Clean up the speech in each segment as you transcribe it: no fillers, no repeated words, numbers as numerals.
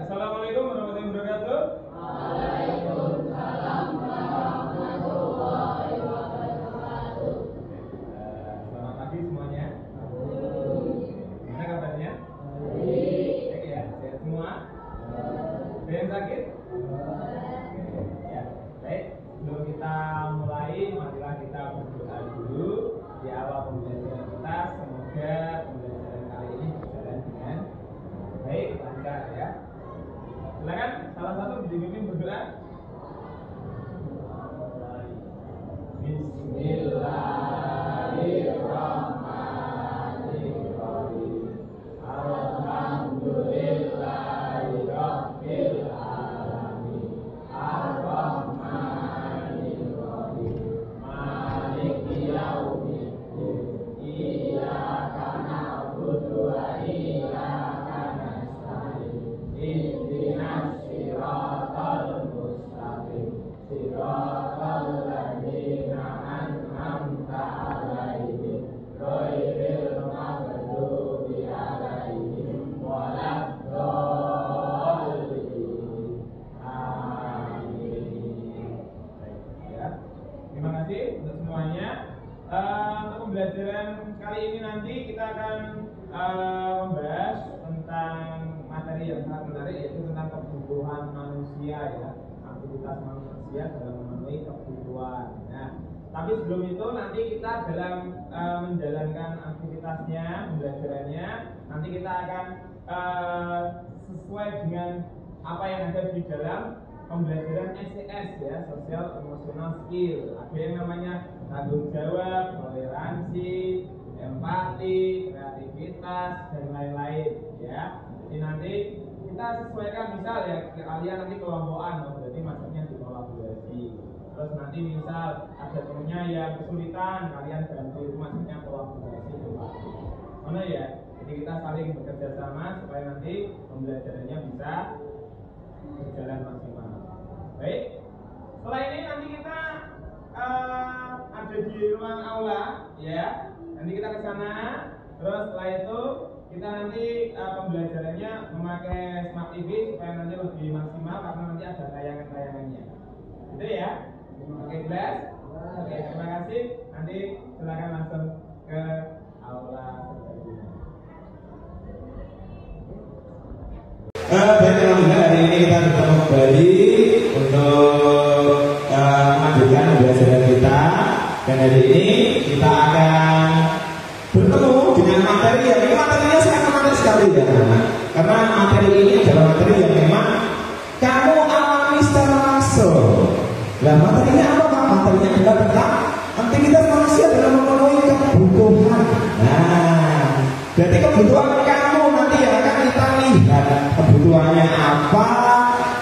Assalamualaikum warahmatullahi wabarakatuh. Waalaikumsalam warahmatullahi wabarakatuh. Selamat pagi semuanya. Gimana kabarnya? Baik ya, sehat semua? Ada yang sakit? Ya, baik. Sebelum kita mulai, marilah kita berdoa dulu di awal pembelajaran kita. Semoga pembelajaran kali ini berjalan dengan baik, lancar ya. Silakan salah satu dipimpin berdoa. Bismillahirrahmanirrahim. Alhamdulillahirabbil alamin. Arrahmanirrahim. Maliki yaumiddin. Iyyaka na'budu wa iyyaka nasta'in. Ihdinas siratal mustaqim. Siratal ladzina an'amta 'alaihim ghairil maghdubi 'alaihim waladdallin. Amin. Baik, ya. Terima kasih untuk semuanya. Untuk pembelajaran kali ini nanti kita akan membahas tentang materi yang sangat menarik, yaitu tentang kebutuhan manusia ya, aktivitas manusia dalam memenuhi kebutuhan. Nah, tapi sebelum itu nanti kita dalam menjalankan aktivitasnya, pembelajarannya, nanti kita akan sesuai dengan apa yang ada di dalam pembelajaran SES ya, Social Emotional Skill. Ada yang namanya tanggung jawab, toleransi, empati, kreativitas dan lain-lain ya. Jadi nanti kita sesuaikan, misal ya kalian nanti kelompokan, berarti masuknya di kolaborasi. Terus nanti misal ada temennya yang kesulitan, kalian bantu, itu masuknya kolaborasi empati. Mana ya? Jadi kita saling bekerja sama supaya nanti pembelajarannya bisa berjalan maksimal. Baik. Setelah ini nanti kita ada di ruang aula ya. Nanti kita ke sana. Terus setelah itu kita nanti pembelajarannya memakai Smart TV supaya nanti lebih maksimal karena nanti ada tayangan-tayangannya. Gitu ya. Oke, jelas? Oke, terima kasih. Nanti silakan langsung ke aula. Baik, alhamdulillah hari ini kita bertemu kembali untuk melanjutkan pembelajaran kita. Dan hari ini kita akan bertemu dengan materi yang ini materinya sangat menarik sekali ya, karena materi ini adalah materi yang memang kamu alami secara langsung. Nah, materinya apa Pak? Materinya adalah tentang aktivitas manusia dalam memenuhi kebutuhan. Nah, berarti kebutuhan kamu nanti yang akan kita lihat kebutuhannya apa.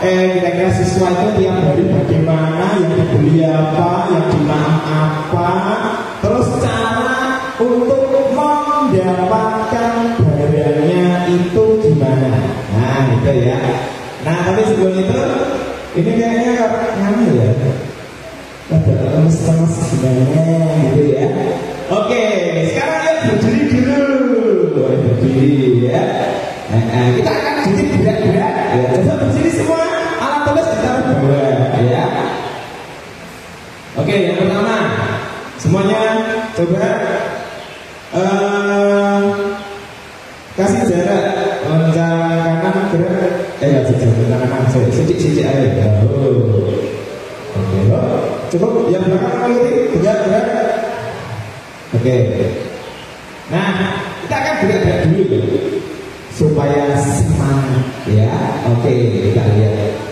Kira-kira siswa itu tiap hari bagaimana, yang dibeli apa, yang dimakan apa, terus cara untuk mendapatkan barangnya itu gimana. Nah, itu ya. Nah, tapi sebelum itu ini kayaknya nganu ya, ada lemes-lemes gimana gitu ya. Oke, sekarang lihat berdiri dulu. Berdiri ya. Nah, kita akan duduk berat-berat ya. Coba berdiri semua, alat tulis ditaruh bawah ya. Oke, yang pertama semuanya coba kasih jarak kanan gerak. Kanan sedikit aja. Oke, cukup. Yang belakang lagi gerak. Oke. Nah, kita akan gerak dulu supaya semangat ya. Oke, kita lihat.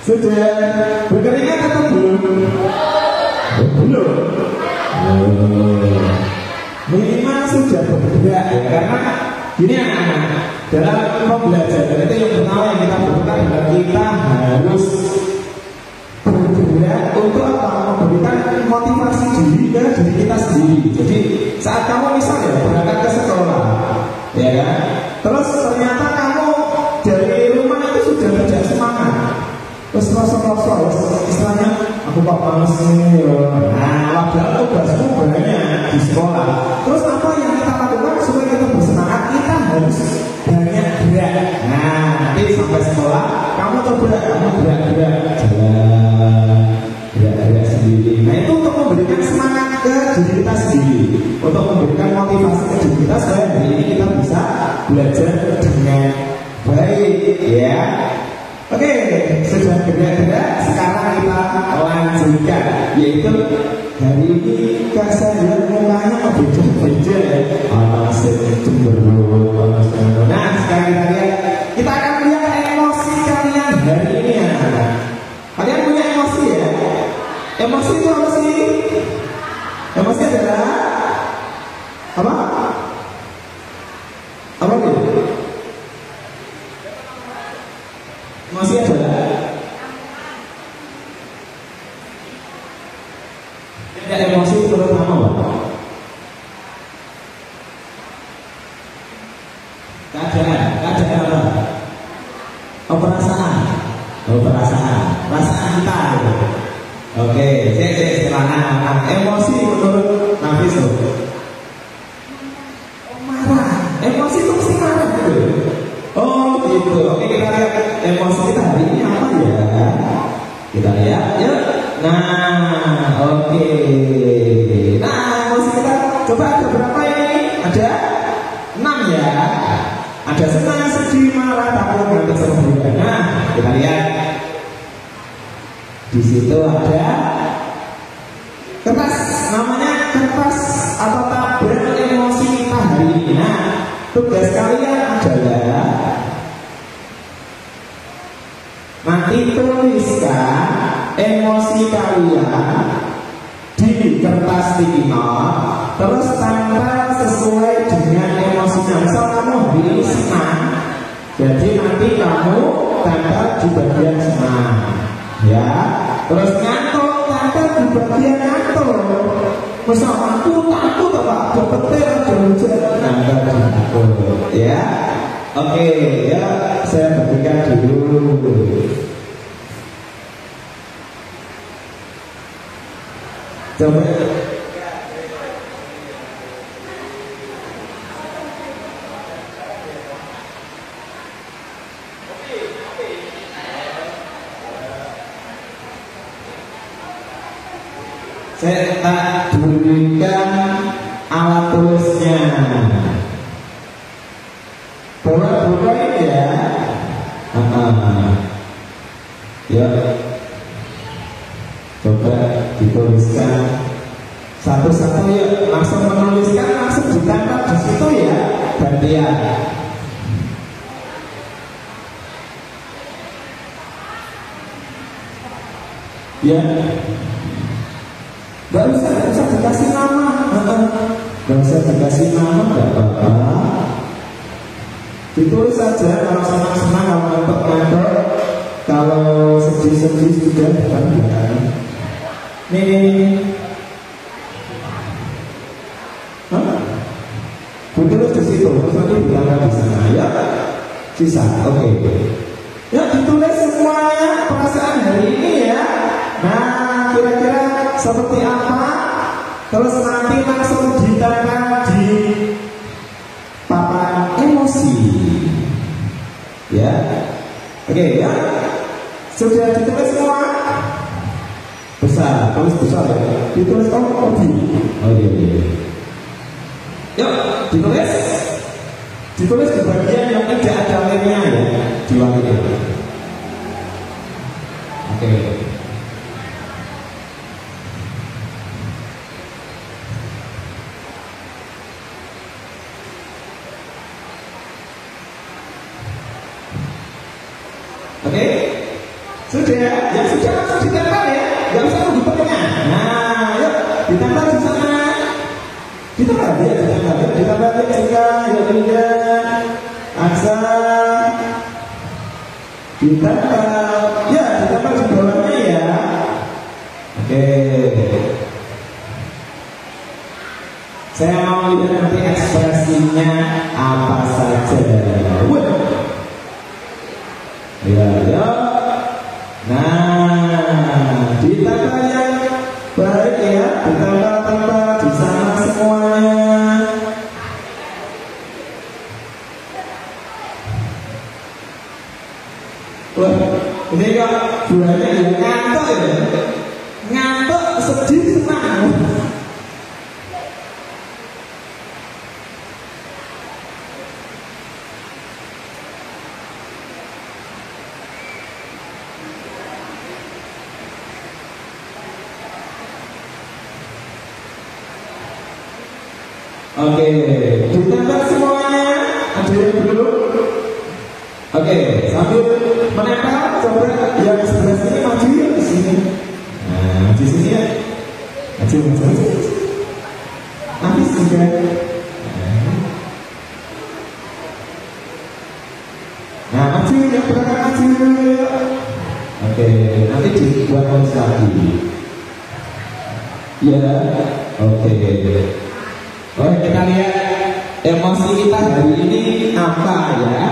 Sudah berkeringat atau belum? Belum. Minimal sudah bergerak ya, karena gini anak-anak, dalam pembelajaran itu yang pertama yang kita butuhkan adalah kita harus bergerak untuk apa? Memberikan motivasi diri ke diri kita sendiri. Jadi saat kamu misalnya berangkat ke sekolah, ya kan? Terus ternyata kamu dari rumah itu sudah tidak semangat. Terus rasa-rasa istilahnya aku kok males ini ya. Nah, padahal tugasmu banyak di sekolah. Terus apa yang kita lakukan supaya kita bersemangat? Kita harus banyak gerak. Nah, nanti sampai sekolah kamu coba kamu gerak-gerak jalan, gerak-gerak sendiri. Nah, itu untuk memberikan semangat ke diri kita sendiri, untuk memberikan motivasi ke diri kita supaya hari ini kita bisa belajar dengan baik, ya. Oke, sudah gerak-gerak, sekarang kita lanjutkan, yaitu hari ini saya mukanya beda-beda ya. Panas cemberut, panas cemberut. Nah, sekarang kita akan lihat emosi kalian hari ini ya. Kalian punya emosi ya? Emosi itu apa sih? Emosi adalah apa? Apa itu? Emosi adalah emosi terutama apa? Keadaan apa? Perasaan, perasaan kita. Oke, cek celana. Emosi menurut Nafis marah. Emosi itu mesti marah gitu. Oh gitu. Oke, kita lihat emosi kita hari ini apa ya? Kita lihat ya. Nah, oke. Nah, emosi kita coba ada berapa ini? Ada 6 ya. Ada senang, sedih, marah, takut, ngantuk, sempurna. Nah, kita lihat. Di situ ada kertas, namanya kertas atau tabel emosi kita hari ini. Nah, tugas kalian adalah nanti tuliskan emosi kalian di kertas sticky note, terus tempel sesuai dengan emosinya. Misal kamu hari ini senang, jadi nanti kamu tempel di bagian senang, ya. Terus ngantuk, tempel di bagian ngantuk. Misal aku takut apa? Ada petir, ada hujan, tempel di ngantuk, ya. Oke, ya saya berikan dulu. Coba. Saya tak berikan alat tulisnya. Bola-bola ini ya. Ya. Coba dituliskan satu-satu ya, langsung menuliskan, langsung ditempel di situ ya, gantian. Ya, nggak usah dikasih nama, nggak usah dikasih nama, nggak apa-apa. Ditulis saja kalau senang-senang, kalau ngantuk-ngantuk, kalau sedih-sedih sudah kan. Nih, ditulis di situ, terus nanti bilang di sana ya, sisa, oke. Ya ditulis semuanya perasaan hari ini ya. Nah, kira-kira seperti apa? Terus nanti langsung ditempel di papan emosi, ya. Oke ya, sudah ditulis semua. Besar, tulis besar ya. Ditulis hobi. Oh iya. Yuk, ditulis di bagian yang tidak ada lemnya ya, di waktu itu. Oke. Oke, sudah. ya, yang sudah langsung ditempel ya, nggak usah nunggu pertengahan. Nah, yuk ditempel di sana. Ditempel ya, ditempel ya juga, yuk kemudian Aksa ditempel, ya ditempel di bawahnya ya. Oke. Saya mau lihat nanti ekspresinya apa saja. Ya, ya. Nah, ditempel yang baik ya, ditempel-tempel di sana semuanya. Wah, ini kok buahnya ya ngantuk ya, ngantuk sedih senang. Oke, ditempel semuanya. Ada yang belum? Oke, sambil menempel, coba yang sebelah sini maju ya di sini. Nah, di sini ya. Maju. Nanti sudah. Nah, maju ya, berangkat maju. Oke, nanti dibuat lagi. Ya, oke. Oke, kita lihat emosi kita hari ini apa ya.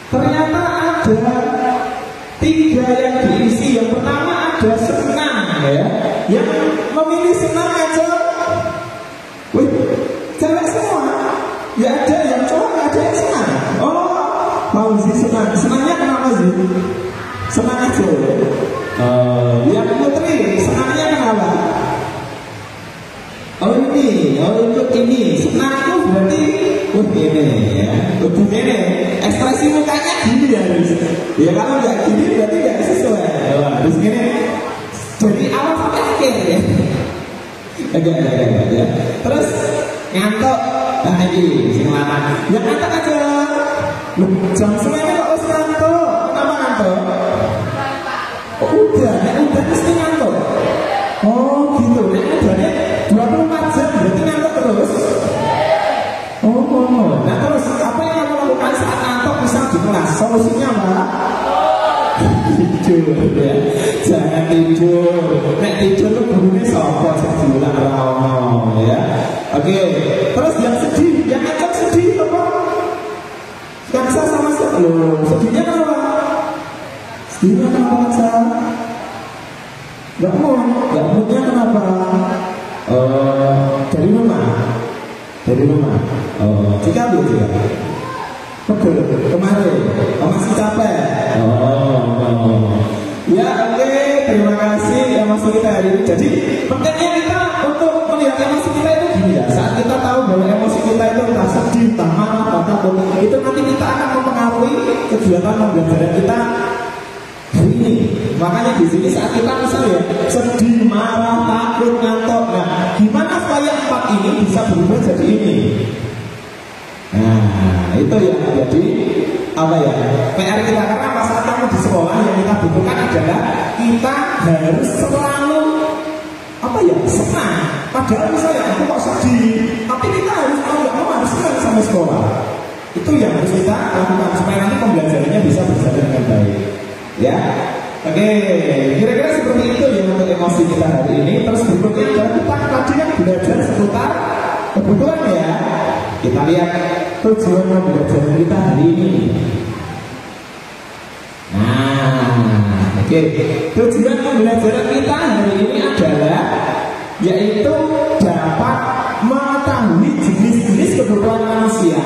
Ternyata ada 3 yang diisi. Yang pertama ada senang ya. Yang memilih senang aja, wih, cewek semua. Ya ada yang cowok, ada yang senang. Oh, mau sih senang. Senangnya kenapa sih? Senang aja. Yang putri senangnya kenapa? Oh ini, oh untuk ini. Senang itu berarti ini ya. Untuk ini ekspresi mukanya gini ya harus. Ya kalau nggak gini berarti nggak sesuai. Terus gini. Jadi awal sampai akhir ya. Agak ya. Terus ngantuk. Nah ini sing lanang. Ya ngantuk aja. Loh, jam semuanya kok harus ngantuk. Kenapa ngantuk? Oh udah pasti ngantuk. Oh gitu. Udah 24 jam berarti ngantuk terus. Oh, nah terus apa yang kamu lakukan saat ngantuk misal di kelas? Solusinya apa? Tidur ya, jangan tidur. Nek tidur tuh gurunya sopo sebulan rawon ya. Oke, terus yang sedih, yang ngajak sedih apa? Kansa sama loh, sedihnya kenapa? Sedihnya kenapa Kansa? Gak moodnya kenapa? Dari rumah. Jika lu juga. Betul. Kemarin. Masih capek. Ya oke. Terima kasih emosi kita hari ini. Jadi pentingnya kita untuk melihat emosi kita itu gini ya. Saat kita tahu bahwa emosi kita itu entah sedih, entah marah, bahkan itu nanti kita akan mempengaruhi kegiatan pembelajaran kita hari ini. Makanya di sini saat kita misalnya sedih, marah, takut, ngantuk, nah gimana supaya 4 ini bisa berubah jadi ini? Nah itu yang jadi apa ya? PR kita karena masalah kamu di sekolah yang kita butuhkan adalah kita harus selalu apa ya senang. Padahal misalnya aku kok sedih, tapi kita harus harus senang sama sekolah. Itu yang harus kita lakukan supaya nanti pembelajarannya bisa berjalan dengan baik. Ya. Oke, kira-kira seperti itu ya untuk emosi kita hari ini. Terus berikutnya adalah kita tadi kan belajar seputar kebutuhan ya. Kita lihat tujuan pembelajaran kita hari ini. Nah, oke. Tujuan pembelajaran kita hari ini adalah yaitu dapat mengetahui jenis-jenis kebutuhan manusia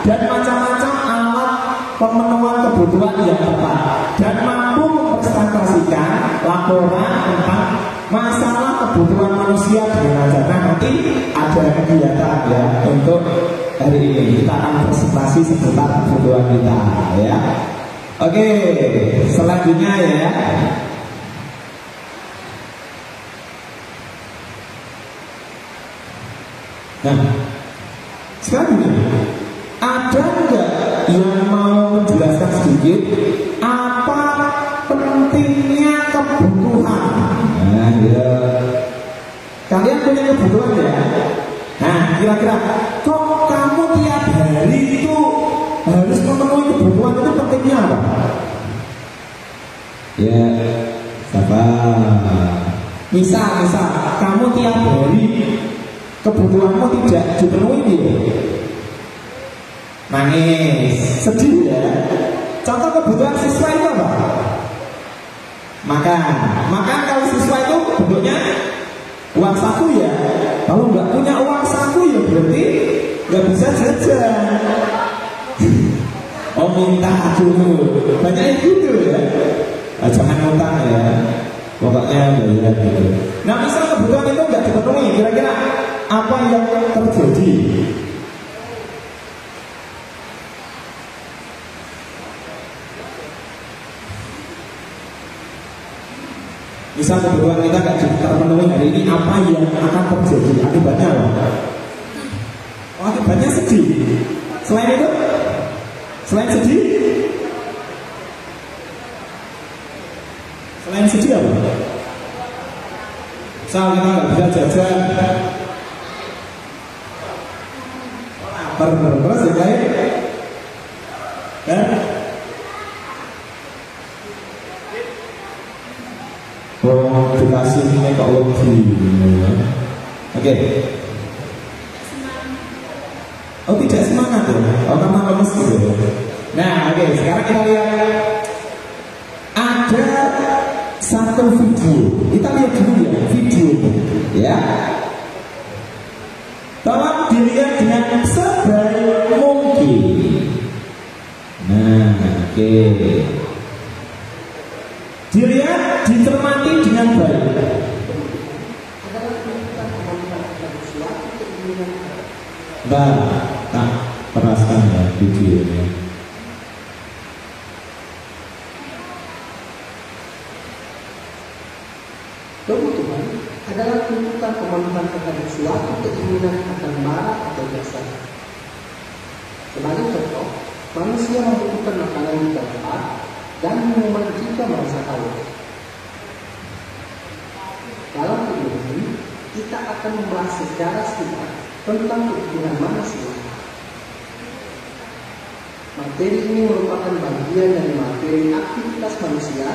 dan macam-macam alat pemenuhan kebutuhan yang tepat dan mampu mempresentasikan laporan tentang masalah kebutuhan manusia dengan lancar. Nah, nanti ada kegiatan ya untuk hari ini kita akan presentasi seputar kebutuhan kita ya. Oke, selanjutnya ya. Nah, sekarang ini ada nggak yang mau menjelaskan sedikit apa pentingnya kebutuhan? Nah, ya. Kalian punya kebutuhan ya? Nah, kira-kira kok kamu tiap hari itu harus memenuhi kebutuhan itu pentingnya apa? Ya, sabar. Misal kamu tiap hari kebutuhanmu tidak dipenuhi ya? Nangis, sedih ya. Contoh kebutuhan siswa itu apa? Makan kalau siswa itu bentuknya uang saku ya. Kalau nggak punya uang saku ya berarti nggak bisa jajan. Oh minta dulu, banyak gitu ya. Jangan utang ya. Pokoknya bayar gitu. Nah misal kebutuhan itu nggak dipenuhi, kira-kira apa yang terjadi? Misal kebutuhan kita nggak terpenuhi hari ini, apa yang akan terjadi? Akibatnya apa? Oh, akibatnya sedih. Selain itu, selain sedih apa? Misal kita nggak bisa jajan, lapar terus ya guys, kan? Oh, dikasih ini kok lebih. Oke. Oh, tidak semangat ya? Oh, karena lemes gitu. Nah, oke. Sekarang kita lihat ada satu video. Kita lihat dulu ya video, ya. Tolong dilihat dengan sebaik mungkin. Nah, oke. Dilihat, dicermati dengan baik. Nah, tak perasaan ya videonya. Kebutuhan adalah tuntutan pemenuhan terhadap suatu keinginan akan barang atau jasa. Sebagai contoh, manusia membutuhkan makanan di tempat dan minuman jika merasa haus. Dalam video ini, kita akan membahas secara singkat tentang kebutuhan manusia. Materi ini merupakan bagian dari materi aktivitas manusia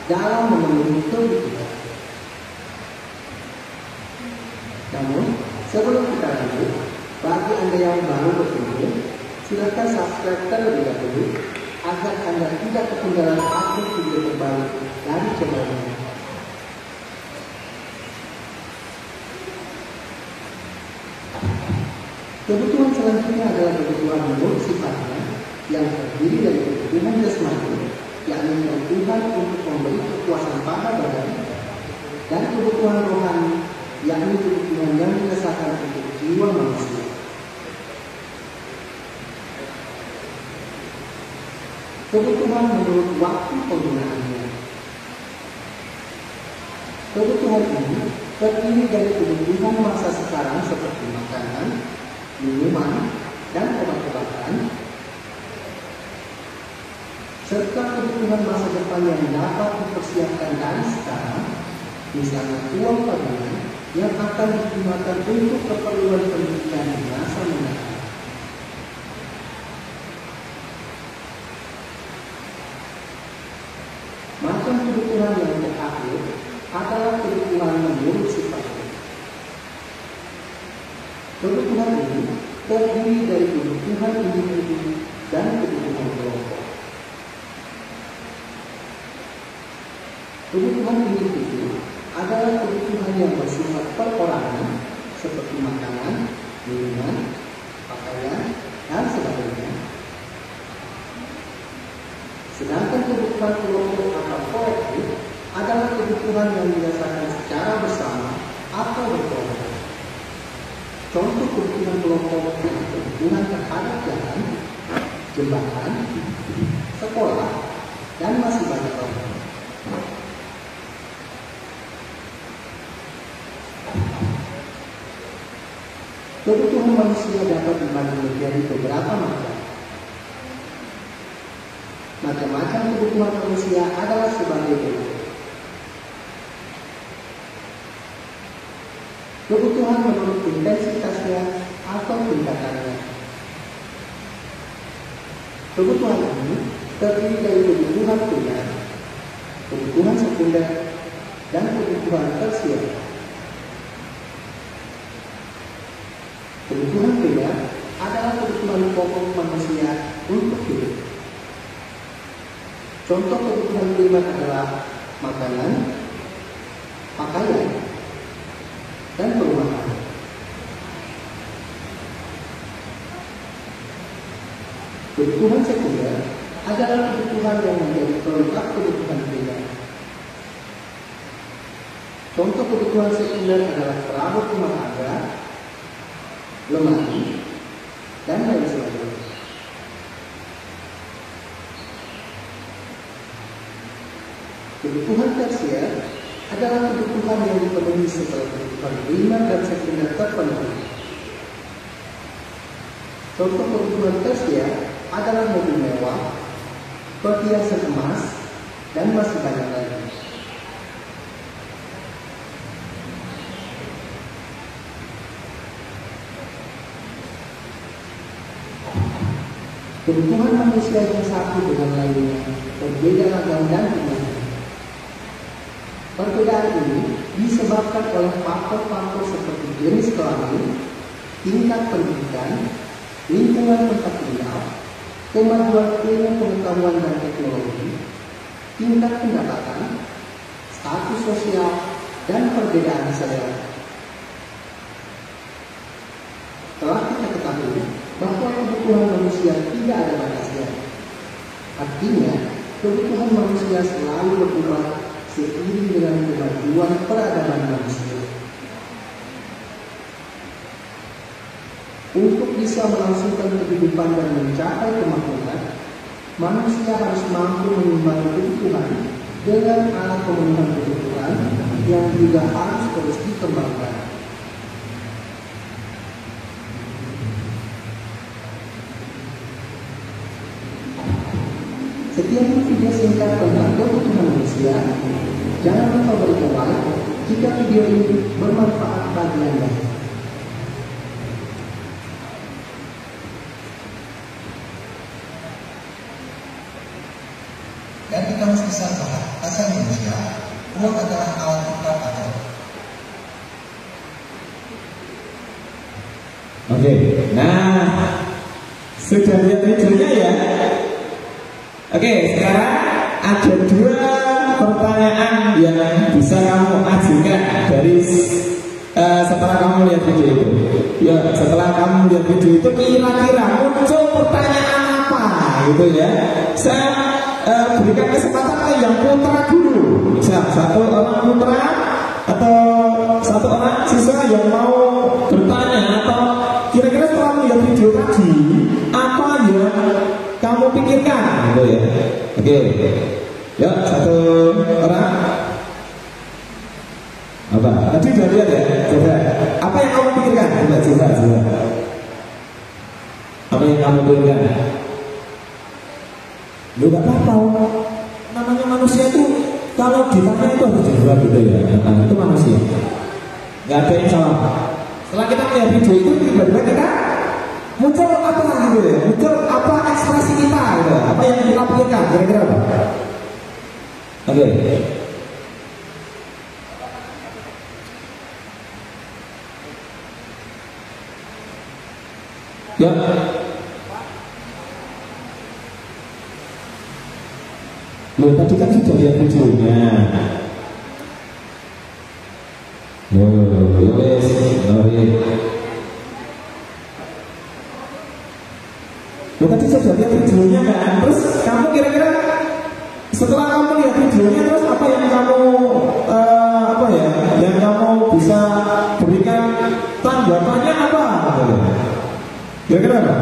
dalam memenuhi kebutuhan. Namun, sebelum kita lanjut, bagi Anda yang baru berkunjung, silakan subscribe terlebih dahulu agar Anda tidak ketinggalan update video terbaru dari channel ini. Kebutuhan selanjutnya adalah kebutuhan menurut sifatnya yang terdiri dari kebutuhan jasmani, yakni kebutuhan untuk memberi kepuasan pada badan, dan kebutuhan rohani, yakni kebutuhan yang dirasakan untuk jiwa manusia. Kebutuhan menurut waktu penggunaannya. Kebutuhan ini terdiri dari kebutuhan masa sekarang seperti makanan, minuman, dan obat-obatan, serta kebutuhan masa depan yang dapat dipersiapkan dari sekarang, misalnya uang tabungan yang akan digunakan untuk keperluan pendidikan di masa mendatang. Macam kebutuhan yang terakhir adalah kebutuhan menurut sifatnya. Kebutuhan ini terdiri dari kebutuhan individu dan kebutuhan kelompok. Kebutuhan individu adalah kebutuhan yang bersifat perorangan seperti makanan, minuman, pakaian, dan sebagainya. Sedangkan kebutuhan kelompok atau kolektif adalah kebutuhan yang dirasakan secara bersama atau berkelompok. Contoh kebutuhan kelompok adalah kebutuhan terhadap jalan, jembatan, sekolah, dan masih banyak lainnya. Kebutuhan manusia dapat dibagi menjadi beberapa macam. Macam-macam kebutuhan manusia adalah sebagai berikut. Kebutuhan menurut intensitasnya atau tingkatannya. Kebutuhan ini terdiri dari kebutuhan primer, kebutuhan sekunder, dan kebutuhan tersier. Kebutuhan primer adalah kebutuhan pokok manusia untuk hidup. Contoh kebutuhan primer adalah makanan, pakaian, dan perumahan. Kebutuhan sekunder adalah kebutuhan yang menjadi pelengkap kebutuhan primer. Contoh kebutuhan sekunder adalah perabot rumah tangga, lemari, dan lain sebagainya. Kebutuhan tersier adalah kebutuhan yang dipenuhi setelah kebutuhan primer dan sekunder terpenuhi. Contoh kebutuhan tersier adalah mobil mewah, perhiasan emas, dan masih banyak lagi. Kebutuhan manusia yang satu dengan lainnya berbeda ragam dan dimana. Perbedaan ini disebabkan oleh faktor-faktor seperti jenis kelamin, tingkat pendidikan, lingkungan tempat tinggal, kemajuan ilmu pengetahuan dan teknologi, tingkat pendapatan, status sosial, dan perbedaan selera. Telah kita ketahui bahwa kebutuhan manusia tidak ada batasnya. Artinya, kebutuhan manusia selalu berubah seiring dengan kemajuan peradaban manusia. Untuk bisa melangsungkan kehidupan dan mencapai kemakmuran, manusia harus mampu mengimbangi kebutuhan dengan alat pemenuhan kebutuhan yang juga harus terus dikembangkan. Setiap video singkat tentang kebutuhan manusia, jangan lupa berikan like jika video ini bermanfaat bagi Anda. Dan kita harus bisa bahwa asal manusia, uang adalah alat tukar atau. Oke, nah sudah lihat videonya ya. Oke, sekarang ada dua pertanyaan yang bisa kamu ajukan dari setelah kamu lihat video itu. Ya, setelah kamu lihat video itu kira-kira muncul pertanyaan apa gitu ya. Saya berikan kesempatan yang putra dulu. Misal satu orang putra atau satu orang siswa yang mau bertanya atau kira-kira setelah melihat video tadi apa yang kamu pikirkan gitu ya. Oke. Ya, satu orang. Apa? Tadi udah lihat ya? Coba. Apa yang kamu pikirkan? Coba. Apa yang kamu pikirkan? Lu gak apa-apa. Namanya manusia itu kalau ditanya itu harus jawab gitu ya. Nah, itu manusia. Gak ada yang salah. Setelah kita melihat video itu tiba-tiba kita muncul apa gitu ya? Muncul apa ekspresi kita gitu? Apa yang kita pikirkan? Kira-kira apa? Oke. Ya. Loh, tadi kan sudah lihat videonya. Wes, Loh, tadi sudah lihat videonya kan? Terus kamu kira-kira setelah kamu lihat videonya terus apa yang kamu yang kamu bisa berikan tanggapannya apa? Kira-kira apa?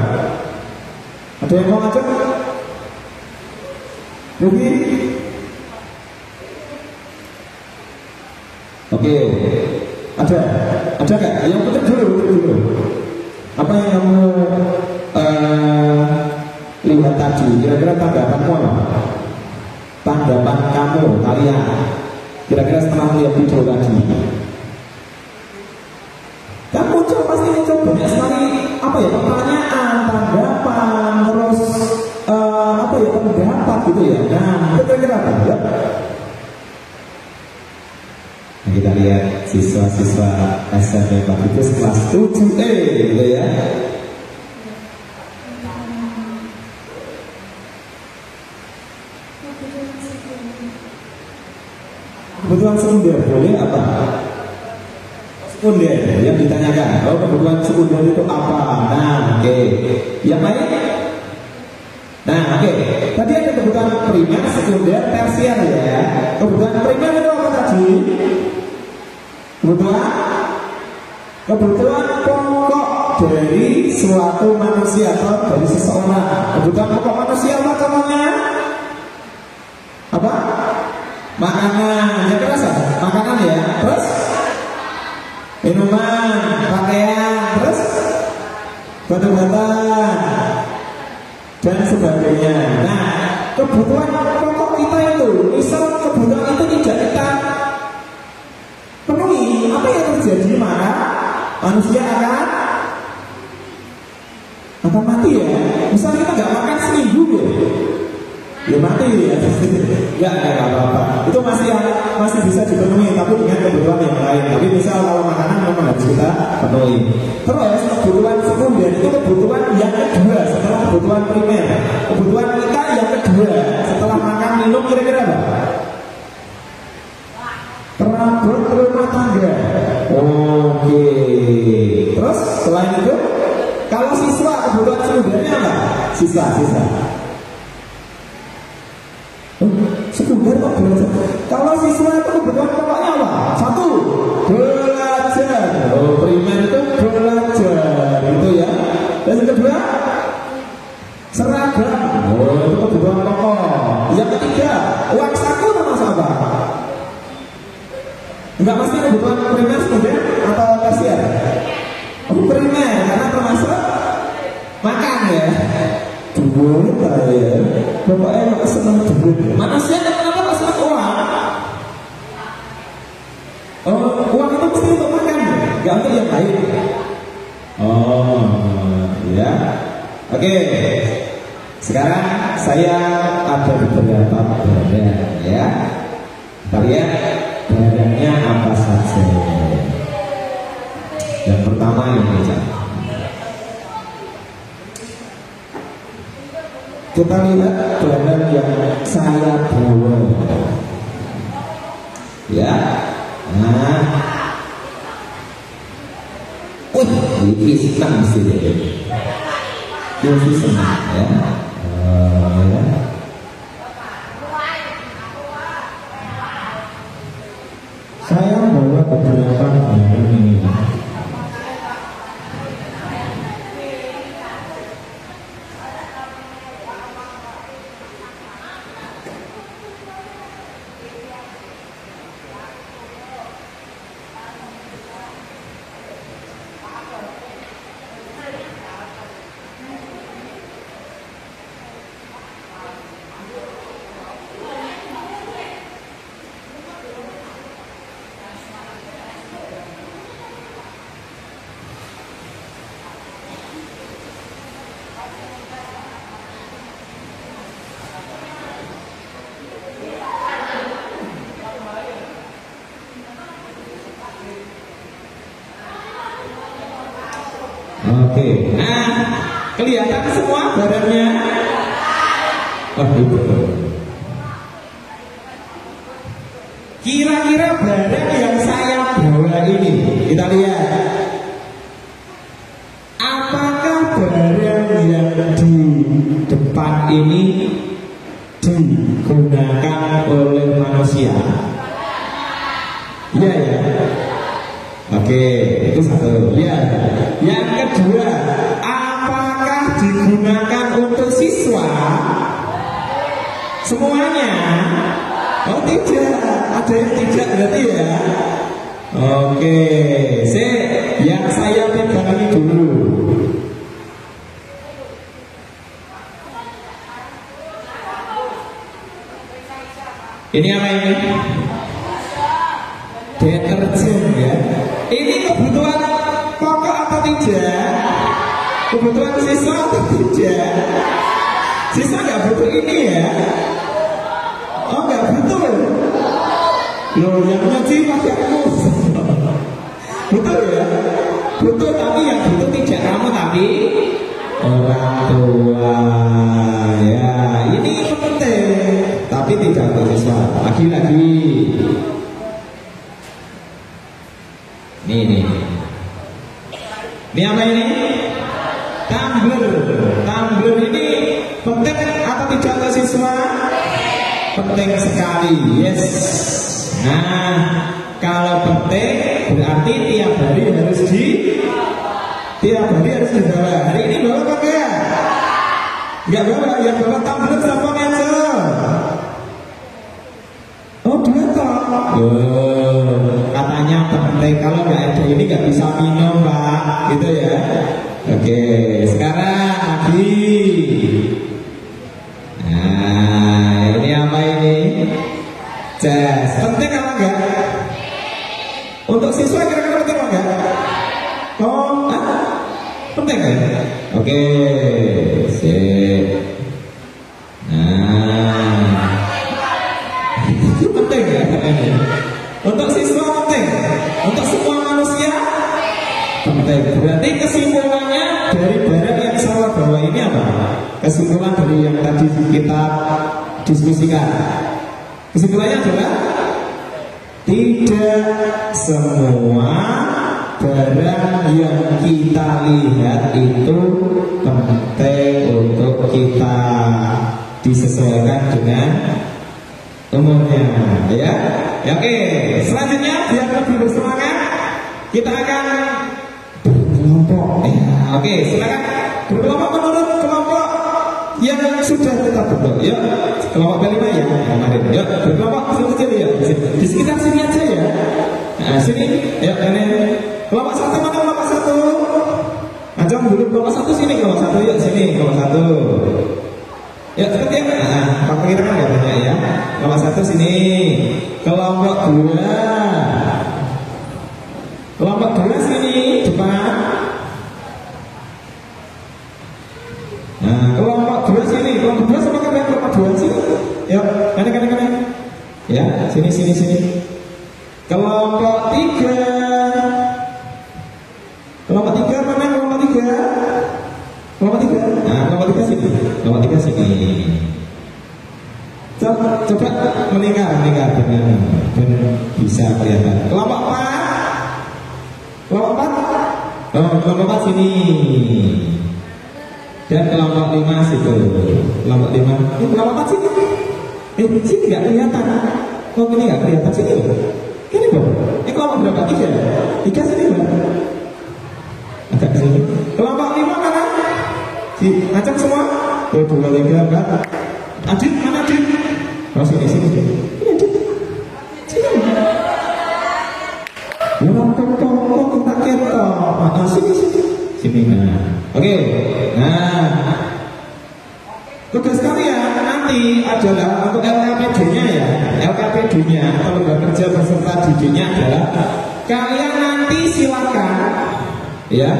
Ada yang mau ngajak? Rugi? Oke. Ada nggak? Yang penting dulu. Apa yang kamu lihat tadi? Kira-kira tanggapanmu apa? tanggapan kamu kalian kira-kira setelah melihat video tadi? Kan muncul pasti muncul banyak sekali apa ya, pertanyaan, tanggapan, terus apa ya, pendapat gitu ya. Nah, kira-kira apa ya? Nah, kita lihat siswa-siswa SMP Bagus kelas 7E gitu ya. Kebutuhan sekunder boleh apa? Sekunder yang ditanyakan. Oh, kebutuhan sekunder itu apa? Nah, oke. Yang lain? Nah, oke. Tadi ada kebutuhan primer, sekunder, tersier ya. Kebutuhan primer itu apa tadi? Kebutuhan pokok dari suatu manusia atau dari seseorang. Kebutuhan pokok manusia apa contohnya? Apa? Makanan, yang terasa? Makanan ya. Terus? Minuman, pakaian, terus? Batu-batan dan sebagainya. Nah, kebutuhan pokok kita itu, misal kebutuhan itu tidak kita penuhi, apa yang terjadi? Maka manusia akan mati ya. Misal kita nggak makan seminggu ya mati ya. Nggak apa-apa. Itu masih bisa dipenuhi, tapi dengan kebutuhan yang lain. Tapi misal kalau makanan memang harus kita penuhi. Terus kebutuhan sekunder itu kebutuhan yang kedua setelah kebutuhan primer. Kebutuhan kita yang kedua setelah makan minum kira-kira apa? Perabot rumah tangga. Oke. Terus selain itu, kalau siswa kebutuhan sekundernya apa? Sisa. Sekunder kok belajar. Kalau siswa itu kebutuhan pokoknya apa? Satu, belajar. Oh, primer itu belajar, itu ya. Dan yang kedua, seragam. Oh, itu kebutuhan pokok. Yang ketiga, uang saku termasuk apa? Enggak pasti kebutuhan primer, sekunder atau tersier. Oh, primer karena termasuk makan ya. Duit ya. Bapaknya nggak senang duit. Manusia kenapa nggak senang uang? Oh, uang itu mesti untuk makan, nggak untuk yang lain. Oh, ya. Oke. Sekarang saya ada beberapa barang ya. Kalian barangnya apa saja? Yang pertama ini kita lihat barang yang saya bawa ya. Nah, ini senang sih deh. Ini senang ya. Ya. Saya bawa beberapa barang ini. Oke, nah kelihatan semua barangnya. Oh, itu. Kira-kira barang yang saya bawa ini, kita lihat. Apakah barang yang di depan ini digunakan oleh manusia? Iya ya. Oke, itu satu. Ya. Yang kedua, apakah digunakan untuk siswa? Semuanya? Oh tidak, ada yang tidak berarti ya. Oke, yang saya pegang ini dulu. Ini apa ini? Deterjen ya. Ini kebutuhan pokok atau tidak? Kebutuhan siswa atau tidak? Siswa nggak butuh ini ya? Oh nggak butuh. Loh yang nyuci pakai aku. Betul ya? Butuh, tapi yang butuh tidak kamu tapi orang tua. Ya ini penting, tapi tidak untuk siswa. Lagi-lagi. Ini apa ini? Tumbler. Tumbler ini penting atau tidak untuk siswa? Penting sekali. Yes. Nah, kalau penting berarti tiap hari harus dibawa. Hari ini bawa apa enggak? Enggak bawa. Yang bawa tumbler siapa aja? Oh dia toh. Katanya penting. Kalau nggak ada ini nggak bisa minum pak, gitu ya. Oke, sekarang lagi. Nah, ini apa ini? Jas. Penting apa enggak? Untuk siswa kira-kira penting apa enggak? Oh, penting kan? Oke, sip. Nah, itu penting ya? Untuk siswa penting, untuk semua manusia penting. Berarti kesimpulannya dari barang yang saya bawa ini apa? Kesimpulan dari yang tadi kita diskusikan. Kesimpulannya adalah tidak semua barang yang kita lihat itu penting untuk kita disesuaikan dengan umurnya, ya. Oke, selanjutnya biar lebih bersemangat kita akan berkelompok. Ya, oke, silakan berkelompok menurut kelompok yang sudah kita bentuk. Ya, kelompok kelima ya kemarin. Ya, berkelompok kecil ya. Di sekitar sini aja ya. Nah, sini. Ya, ini kelompok satu mana kelompok satu? Ajang dulu kelompok satu sini, kelompok satu ya sini kelompok satu. Ya, cepet ya. Nah, Pak kita kan nggak banyak ya. Kelompok satu sini. Kelompok dua. Kelompok dua sini depan. Nah, kelompok dua sini. Kelompok dua sama kalian kelompok dua sini. Ya, kanan. Ya, sini. Kelompok tiga. Kelompok tiga mana? Kelompok tiga. Nah, kelompok tiga sini. Coba meninggal dengan bisa kelihatan. Kelompok empat. Oh, kelompok empat sini. Dan kelompok lima situ. Kelompok lima. Ini kelompok empat sini. Sini nggak kelihatan. Oh, ini nggak kelihatan sini. Ini bro. Ini kelompok berapa? Tiga sini bro. Agak sini. Kelompok lima mana? Ngacak semua. 2, 3, 4. Adit, mana Adit? Oh, sini. Ini Adit. Sini. Orang kita ketok. Sini. Nah. Oke. Nah. Tugas kalian nanti adalah untuk LKPD-nya ya. LKPD-nya atau lembaga kerja peserta didiknya adalah kalian nanti silakan ya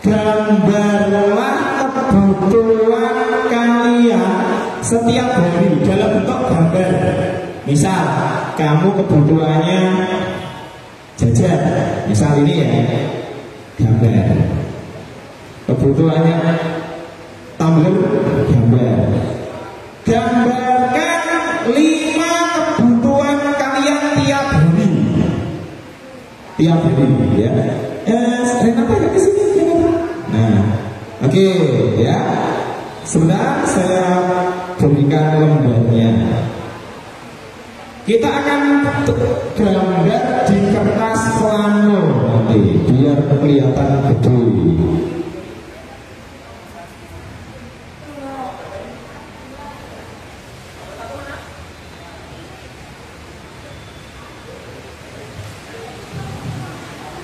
gambarlah kebutuhan kalian setiap hari dalam bentuk gambar. Misal kamu kebutuhannya jajan, misal ini ya gambar. Kebutuhannya tumbler gambar. Gambarkan 5 kebutuhan kalian tiap hari. Ya. Renata ya kesini. Nah, oke ya. Sebentar saya berikan lembarnya. Kita akan gambar di kertas plano nanti biar kelihatan gede.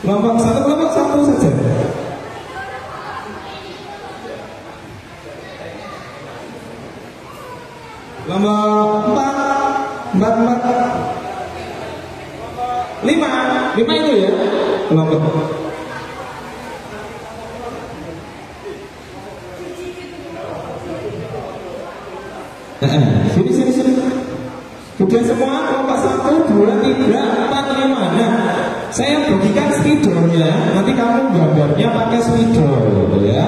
Kelompok satu saja. Kelompok 4 5 itu ya kelompok. Sini. Sudah semua kelompok 1, 2, 3, 4, 5. Nah, saya bagikan spidolnya. Nanti kamu gambarnya pakai spidol, ya.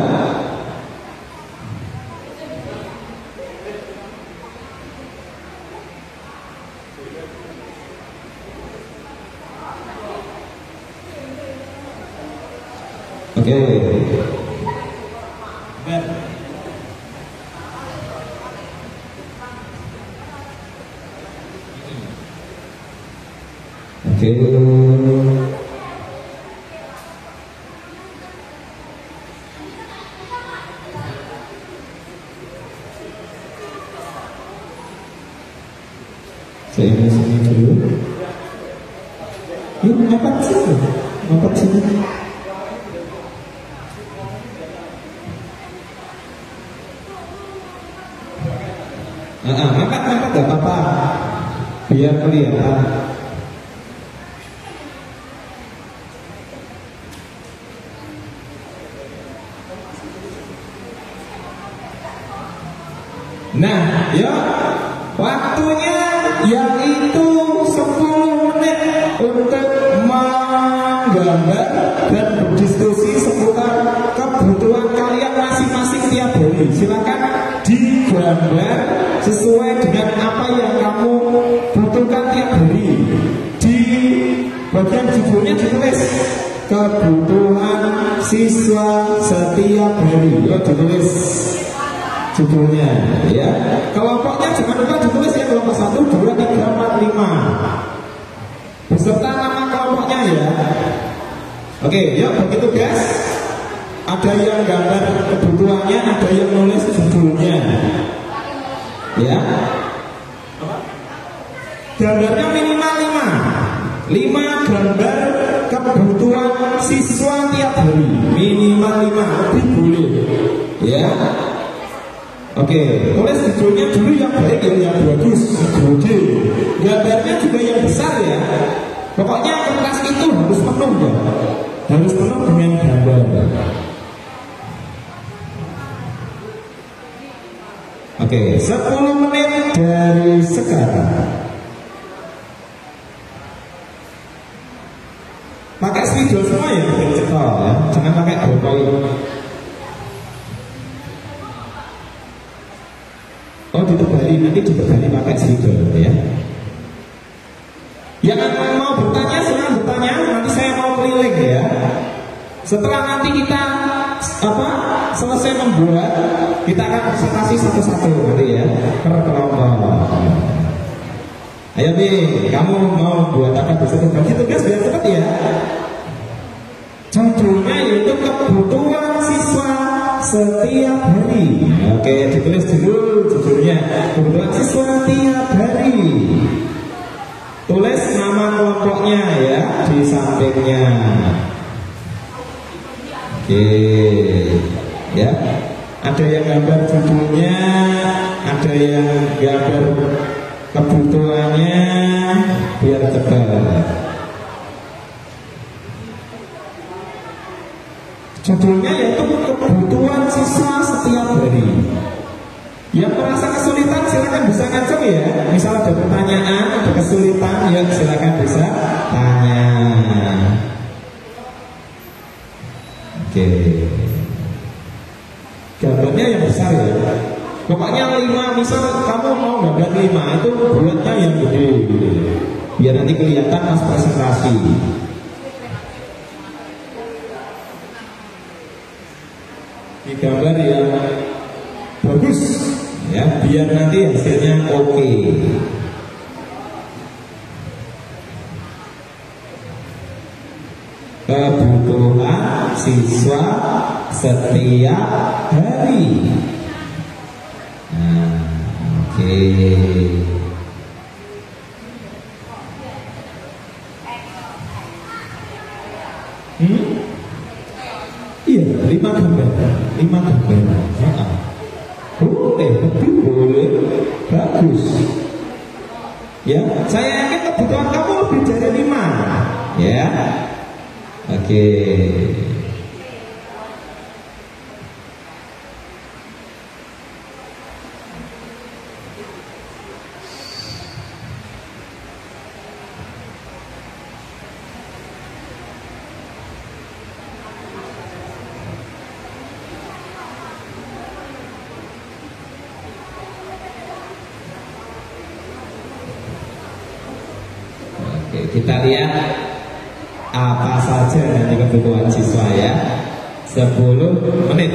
Oke. Oke. Saya sini dulu. Yuk, ngapa sini? Ngapa sini? Angkat gak apa-apa, biar kelihatan. Nah, ya waktunya yaitu 10 menit untuk menggambar dan berdiskusi seputar kebutuhan kalian masing-masing tiap hari. Silakan digambar sesuai dengan apa yang kamu butuhkan tiap hari. Di bagian judulnya ditulis kebutuhan siswa setiap hari. Ya, ditulis judulnya, ya. Kelompoknya jangan lupa ditulis ya, kelompok 1, 2, 3, 4, 5 beserta nama kelompoknya ya. Oke, yuk bagi tugas. Ada yang gambar kebutuhannya, ada yang nulis judulnya, ya. Gambarnya minimal 5 gambar kebutuhan siswa tiap hari, minimal 5, lebih boleh, ya. Oke, tulis judulnya dulu yang baik, yang bagus, gede. Gambarnya juga yang besar ya. Pokoknya kertas itu harus penuh ya, harus penuh dengan gambar. Oke, 10 menit dari sekarang. Pakai spidol semua ya, cetok ya, jangan pakai botol. Oh, ditebali, nanti ditebali pakai spidol ya. Yang mau bertanya silahkan bertanya, nanti saya mau keliling ya. Setelah nanti kita selesai membuat, kita akan presentasi satu-satu nanti ya, per kelompok. Ayo nih, kamu mau buat apa? Bisa bagi tugas biar cepat ya. Judulnya yaitu kebutuhan siswa setiap hari. Oke, ditulis dulu judulnya kebutuhan siswa tiap hari. Tulis nama kelompoknya ya di sampingnya. Oke, ya. Ada yang gambar judulnya, ada yang gambar kebutuhannya, biar cepat. Judulnya yaitu kebutuhan siswa setiap hari. Yang merasa kesulitan silakan bisa ngacung ya. Misal ada pertanyaan, ada kesulitan, ya silakan bisa tanya. Oke. Gambarnya yang besar ya. Pokoknya 5, misal kamu mau gambar 5 itu bulatnya yang gede gitu. Biar nanti kelihatan pas presentasi. Di gambar yang bagus ya, biar nanti hasilnya oke. Kebutuhan siswa setiap hari. Nah, oke. Iya, 5 gambar. Boleh, lebih boleh, bagus. Ya, saya yakin kebutuhan kamu lebih dari 5. Ya. Oke. Kita lihat apa saja nanti kebutuhan siswa ya. 10 menit.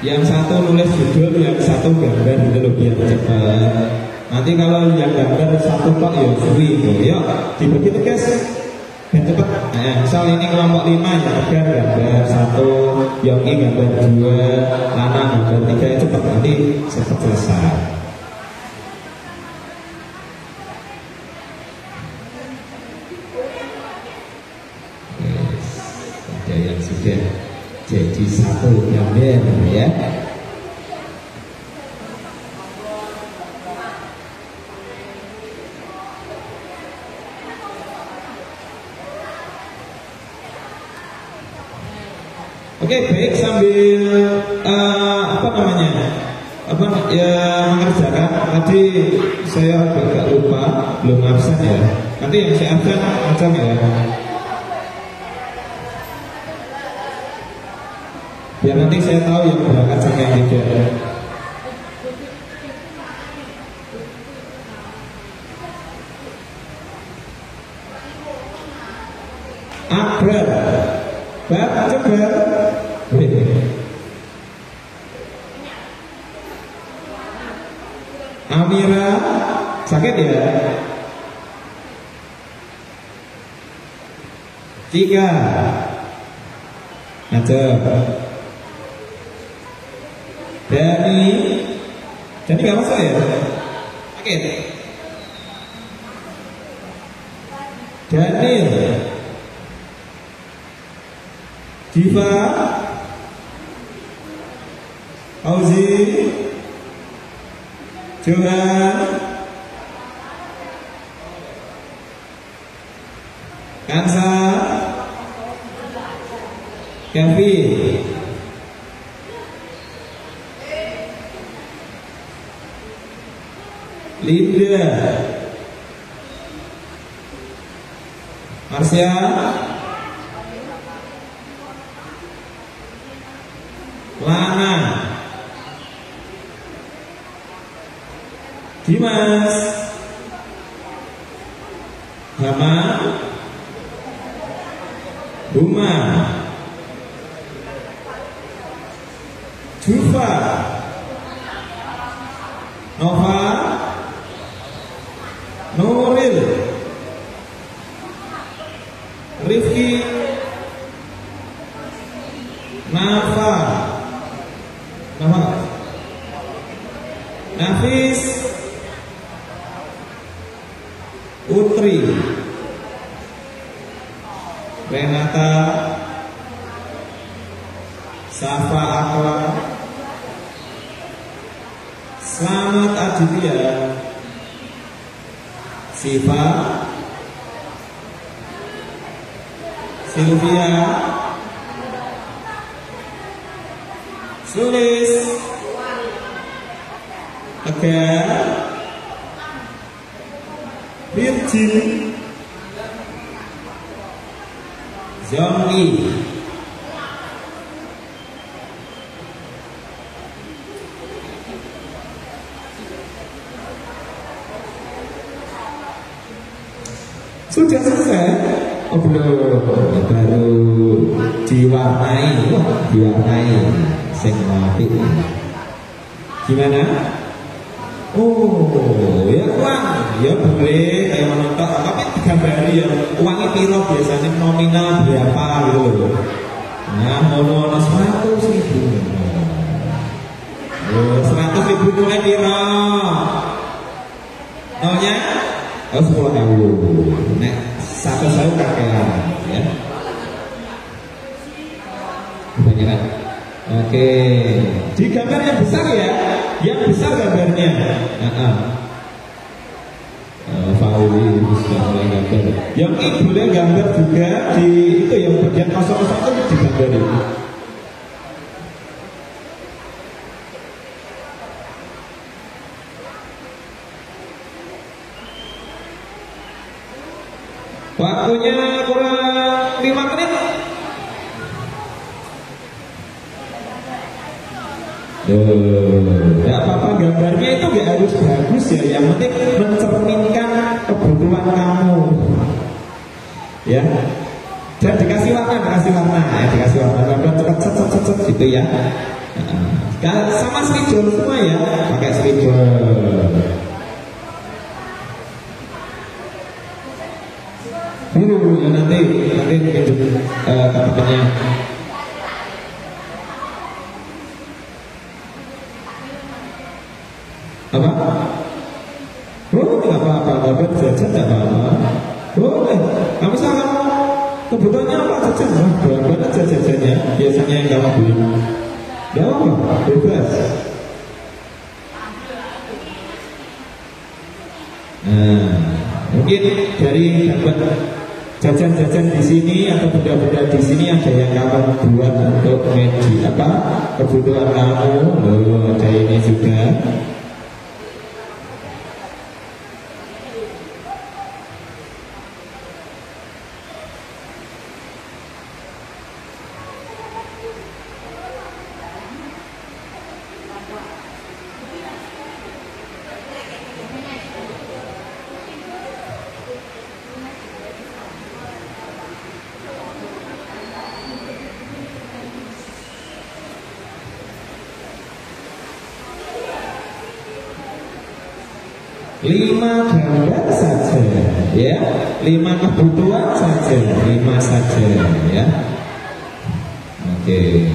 Yang satu nulis judul, yang satu gambar gitu loh biar cepat. Nanti kalau yang gambar satu kok ya suwi gitu. Yuk dibagi tugas biar cepat. Nah, misal ini kelompok 5 ya gambar 1, Yogi gambar 2, Lana gambar 3, cepat nanti cepat selesai. Yes, ada yang sudah jadi 1 gambar ya. Oke, baik, sambil mengerjakan tadi saya agak lupa belum absen ya. Nanti yang saya absen macam ya. Biar nanti saya tahu yang berangkat sama yang tidak. Akbar, bapak coba. Amira, sakit ya? 3. Najib. Jadi nggak masuk ya? Oke. Daniel, Diva, Auzi, Johan, Kansa, Kevin, Linda, Marsha, Lana, Dimas, Hama, Buma, Jufa, Nova, Nuril, Rifki, Nafa, Nafis, Putri, Renata, Safa Akla, Selamat Aditya, Siva, Sylvia, Sulis, Agar, Virgin, Zonggi, sudah selesai. Oh belum, baru diwarnai, diwarnai, sing apik. Gimana? Oh, ya uang, ya boleh kayak menonton, tapi digambari ya uangnya piro biasanya nominal berapa gitu loh. Nah, mau 100.000. Oh, 100.000 mulai piro? Nolnya? Oh, 10.000. Nek 100.000 kakean, ya. Kebanyakan. Oke, di gambar yang besar ya, yang besar gambarnya. Fauli bisa mulai gambar. Yang ini boleh gambar juga di itu yang bagian kosong-kosong itu digambar itu. Waktunya kurang 5 menit. Ya apa-apa, gambarnya itu gak harus bagus ya, yang penting mencerminkan kebutuhan kamu ya, dan dikasih warna ya, dikasih warna gambar cet gitu ya. Sama spidol semua ya, pakai spidol biru ya, nanti teman-temannya. Apa? Oh, nggak apa-apa, dapat jajan nggak apa-apa. Boleh. Nah, misal kamu kebutuhannya apa jajan? Berapa aja jajannya? Biasanya yang kamu beli. Nggak apa-apa, bebas. Nah, mungkin dari dapat jajan-jajan di sini atau benda-benda di sini ada yang kamu buat untuk media apa kebutuhan kamu. Oh, ada ini juga. Lima gambar saja ya, 5 kebutuhan saja, 5 saja ya. Oke.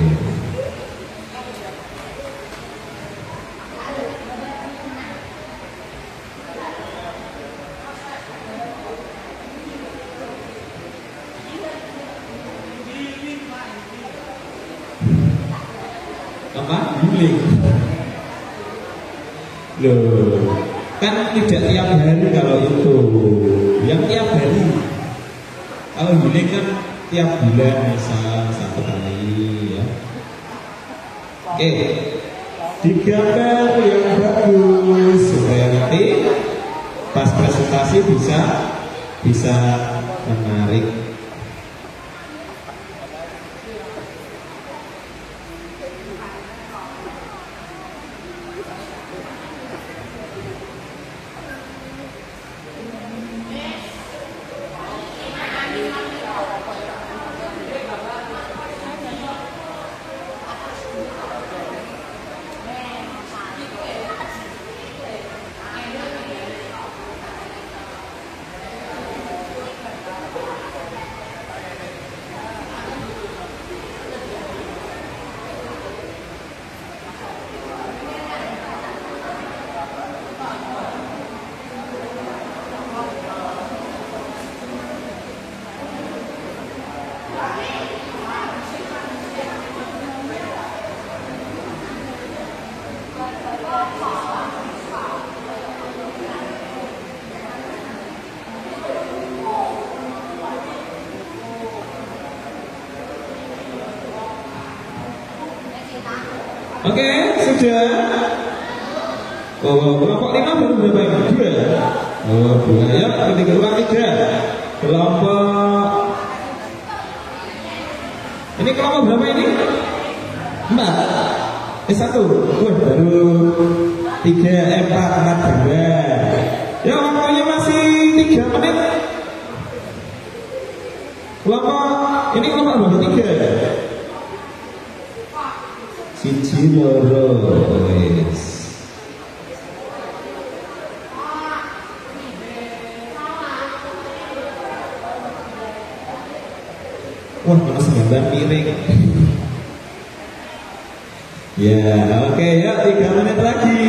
Apa? Healing. Loh, kan tidak tiap hari kalau itu, yang tiap hari. Kalau healing kan tiap bulan misal 1 kali ya. Oke, digambar yang bagus supaya nanti pas presentasi bisa menarik. Oke, sudah. Oh, kelompok 5 baru berapa ini? 2. Oh, 2 ya. Ketika ulang 3. Kelompok ini kelompok berapa ini? 4. 1. Baru 3, 4 gambar. Ya, waktunya masih 3 menit. Kelompok ini kelompok berapa? 3. Siji loro wis. Wah, mana sebentar piring. Ya, oke, ya 3 menit lagi.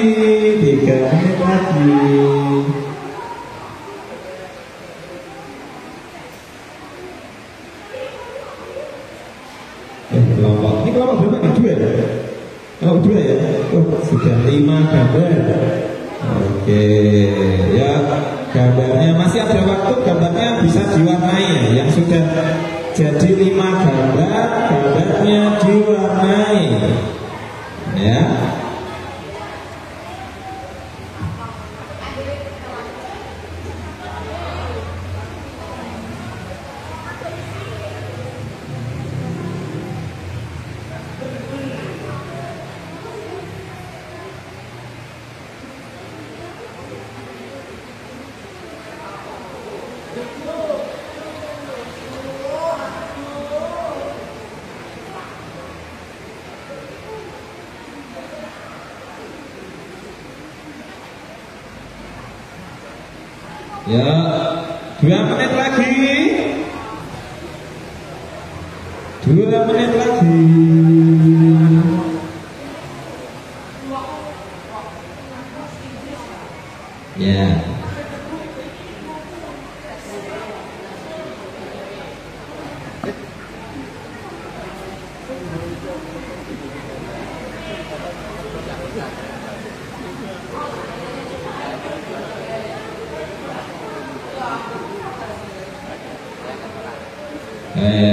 3 menit lagi. Kelompok. Ini kelompok berapa nih? 2 ya? Kelompok 2 ya? Oh, sudah 5 gambar. Oke, ya gambarnya masih ada waktu, gambarnya bisa diwarnai ya. Yang sudah jadi 5 gambar, gambarnya diwarnai ya. Ya, 2 menit lagi. 2 menit lagi. Ya.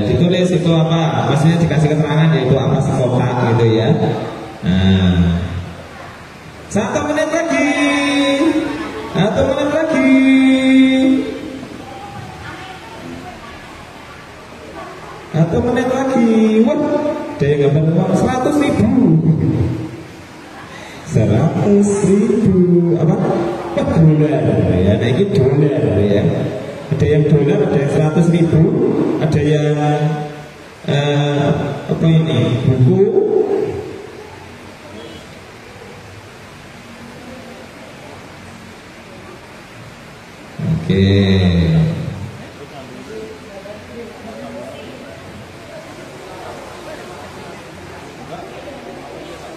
Ditulis itu apa? Maksudnya dikasih keterangan yaitu apa sekotak gitu ya. Nah, 1 menit lagi. 1 menit lagi. 1 menit lagi. Wah, ada yang gambar uang 100.000. 100.000 apa? Dolar ya. Nah, ini dolar ya. Ada yang dolar, ada yang 100.000, ada yang apa ini, buku. Oke.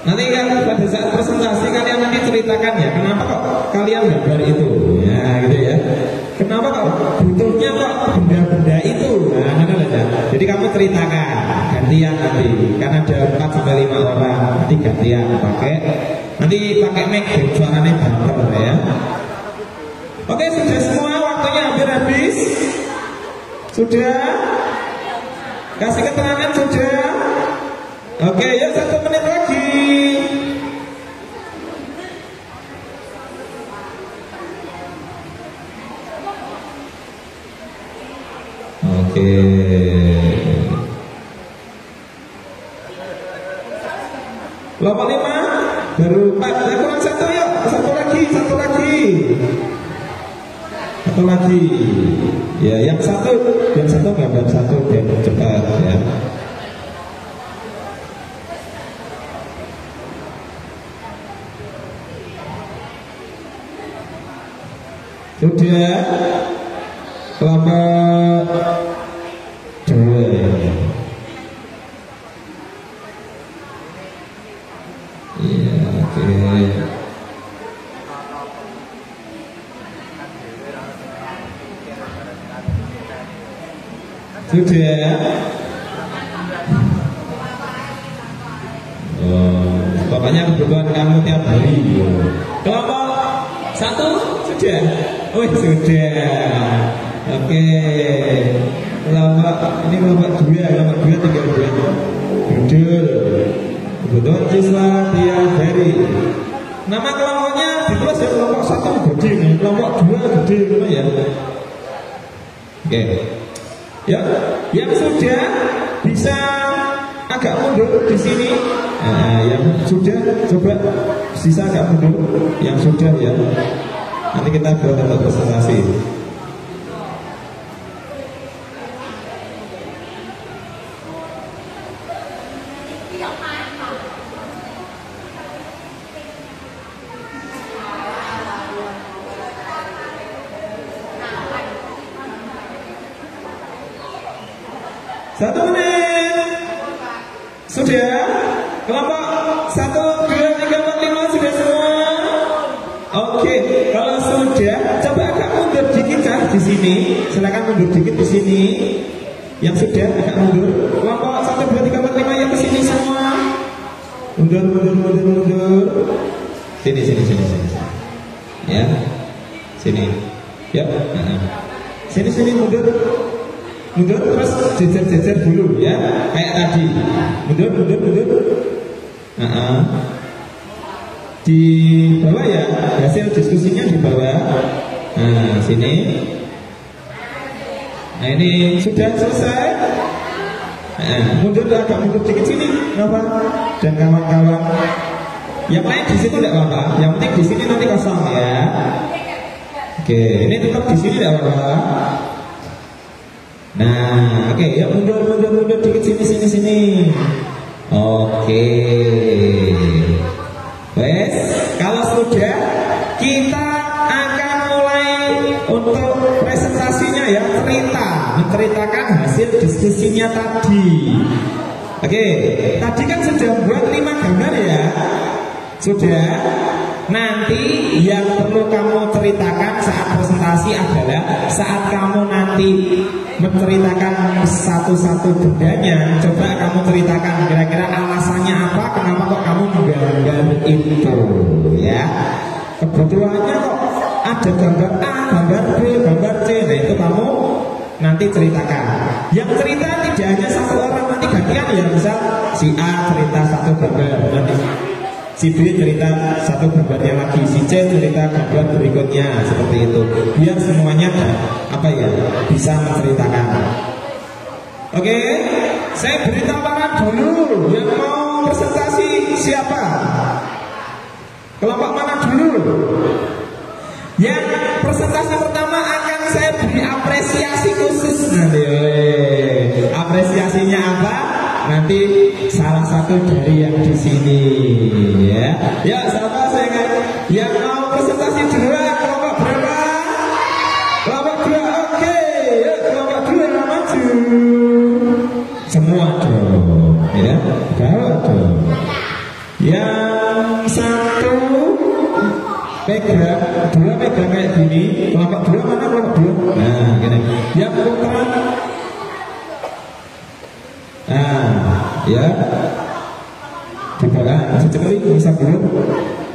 Nanti kan pada saat presentasi kalian nanti ceritakan ya, kenapa kok kalian gambar itu, ya gitu ya. Kenapa kok butuhnya kok benda-benda itu? Nah, ya. Jadi kamu ceritakan gantian nanti, kan ada 4-5 orang, nanti gantian nanti pakai mic suaranya bumper ya. Oke, sudah semua, waktunya hampir habis. Sudah? Kasih keterangan sudah? Oke, ya 1 menit lagi. Oke. Kelompok 5 baru 4, kurang 1 yuk. 1 lagi. 1 lagi. Ya, yang satu gambar 1 biar cepat ya. Sudah. Kelompok 2. Iya, oke. Sudah. Oh, pokoknya kebutuhan kamu tiap hari. Kelompok 1 sudah. Oh, sudah. Oke. Ini kelompok 2 tinggal 2. Judul kebutuhan siswa tiap hari. Nama kelompoknya ditulis ya, kelompok 1 gede, kelompok 2 gede gitu ya. Oke. Ya, yang sudah bisa agak mundur di sini. Nah, yang sudah coba sisa agak mundur. Yang sudah ya. Nanti kita buat untuk presentasi. 1 menit. Sudah? Kelompok 1, 2, 3, 4, 5 sudah semua? Oke, kalau sudah, coba agak mundur dikit kan di sini. Silakan mundur dikit di sini. Yang sudah agak mundur. Kelompok 1, 2, 3, 4, 5 yang ke sini semua. Mundur. Sini. Ya. Sini. Ya. Sini mundur. Mundur terus jejer dulu ya, kayak tadi. Mundur. Di bawah ya, hasil diskusinya di bawah. Nah, sini. Nah, ini sudah selesai. Mundur dikit sini, Nova dan kawan-kawan. Yang lain di sini tidak apa-apa. Yang penting di sini nanti kosong ya. Oke, ini tetap di sini tidak apa-apa. Nah, oke, ya mundur dikit sini. Oke. Wes, kalau sudah kita akan mulai untuk presentasinya ya, menceritakan hasil diskusinya tadi. Oke, tadi kan sudah buat 5 gambar ya. Sudah. Nanti yang perlu kamu ceritakan saat presentasi adalah saat kamu nanti menceritakan satu-satu bendanya, coba kamu ceritakan kira-kira alasannya apa, kenapa kok kamu menggambar itu, ya. Kebutuhannya kok ada gambar A, gambar B, gambar C, nah itu kamu nanti ceritakan. Yang cerita tidak hanya satu orang, nanti gantian ya, misal si A cerita satu gambar, nanti si B cerita satu gambarnya lagi, si C cerita gambar berikutnya, seperti itu. Biar semuanya bisa menceritakan. Oke, saya beri tawaran dulu. Yang mau presentasi siapa? Kelompok mana dulu? Yang presentasi pertama akan saya beri apresiasi khusus nanti. Apresiasinya apa? Nanti salah satu dari yang di sini ya. Ya, siapa yang mau presentasi duluan? Kelompok berapa? Kelompok 2, oke. Ya, kelompok 2 maju. Semua dong, ya. Bawa dong. Yang satu pegang, 2 pegang kayak gini. Kelompok 2 mana kelompok 2? Nah, gini. Yang putra. Nah, ya, dibawa sekali bisa dulu.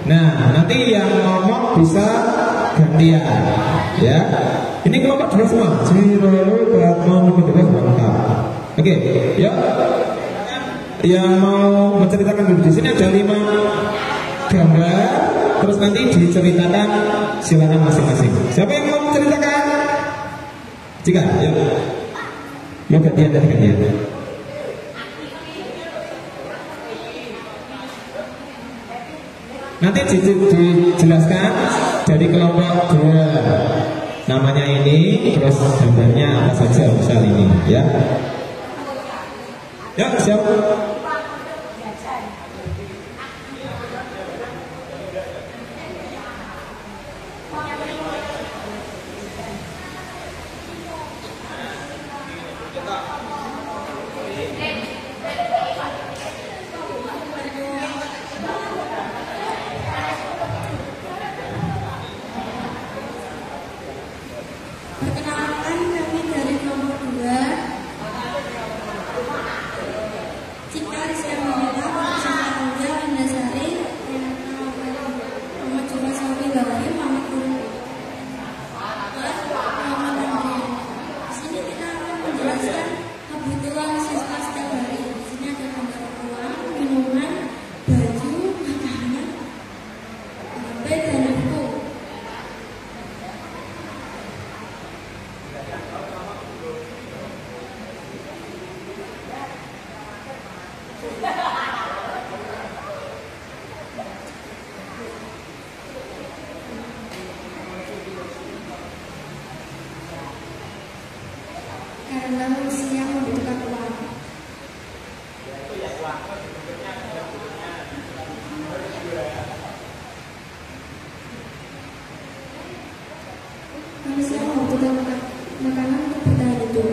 Nah, nanti yang ngomong bisa gantian, ya. Ini kelompok 2 semua. Mantap. Oke, ya. Yang mau menceritakan dulu, di sini ada 5 gambar. Terus nanti diceritakan, silakan masing-masing. Siapa yang mau menceritakan? Jika, ya. Ya gantian. Nanti dijelaskan dari kelompok 2 namanya ini, terus gambarnya apa saja, misal ini ya. Ya, siap. Perkenalkan, kami dari kelompok 2. Cika Rizka Mawila, Profesor Aulia Windasari, Muhammad Juga Sawi Bawai, Muhammad Guru, Muhammad Andrian. Di sini kita akan menjelaskan kebutuhan siswa setiap hari. Di sini ada gambar uang, minuman, baju, makanan, HP, dan buku. Karena manusia membutuhkan uang. Manusia membutuhkan makanan untuk bertahan hidup.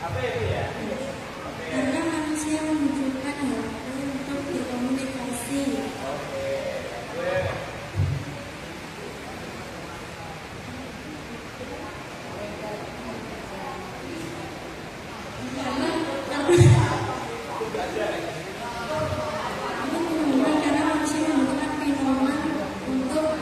Apa itu ya? Karena manusia membutuhkan HP untuk berkomunikasi. Oke. Karena manusia membutuhkan minuman untuk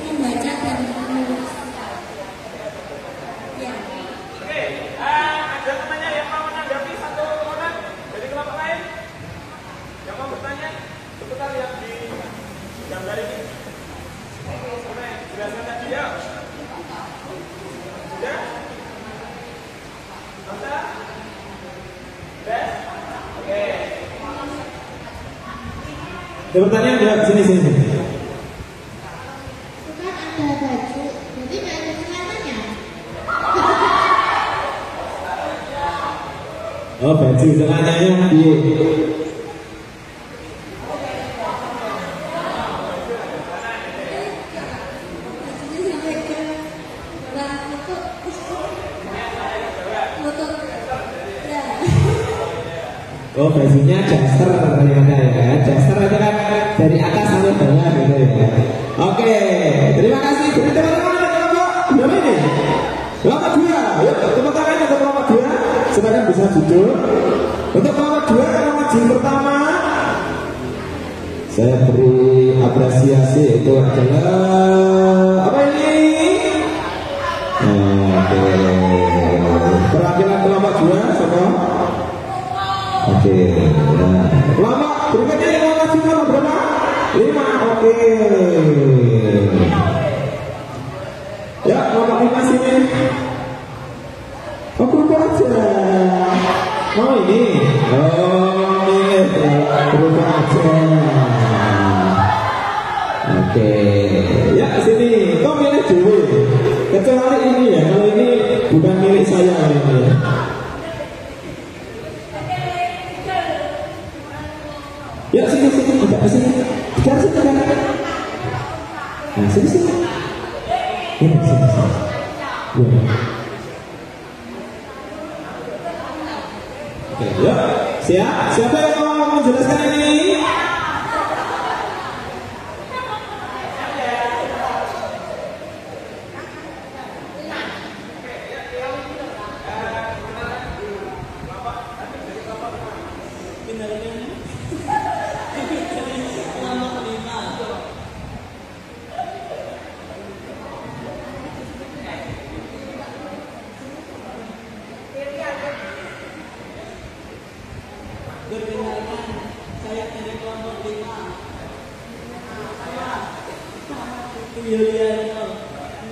membaca dan menulis. Ya. Oke, ada temannya yang mau menanggapi satu orang dari kelompok lain? Yang mau bertanya seputar yang di gambar ini? Oke, jelaskan tadi ya. Sudah? Masa? Sudah? Oke. Ada pertanyaan enggak? Sini. Bukan ada baju, jadi nggak ada celananya. Oh, baju celananya piye? Bajunya sampai ke bawah lutut. Ya. Oh, bajunya daster ternyata ya. Daster itu kan dari atas sampai bawah gitu ya. Oke, terima kasih. Beri teman-teman kelompok berapa ini? Kelompok 2. Yuk, tepuk tangan untuk kelompok 2. Silakan bisa jujur. Untuk kelompok 2, kelompok jin pertama, saya beri apresiasi itu adalah apa ini? Oke, perwakilan kelompok 2 semua. Oke, nah, kelompok berikutnya yang kelompok jin nomor berapa? 5. Oke. Ya, kelompok 5 sini. Oh, berubah aja. Oh, ini. Oh, ini berubah aja. Oke. Ya, sini. Kau milih dulu. Kecuali ini ya. Kalau ini bukan milik saya ini ya. Ya, sini. Tidak sini. Bicara sini kan. Nah, sini. Ini sini. Ya. Oke, yuk. Siapa yang mau menjelaskan ini? Perkenalkan, saya dari kelompok 5. Saya sama Yulianto.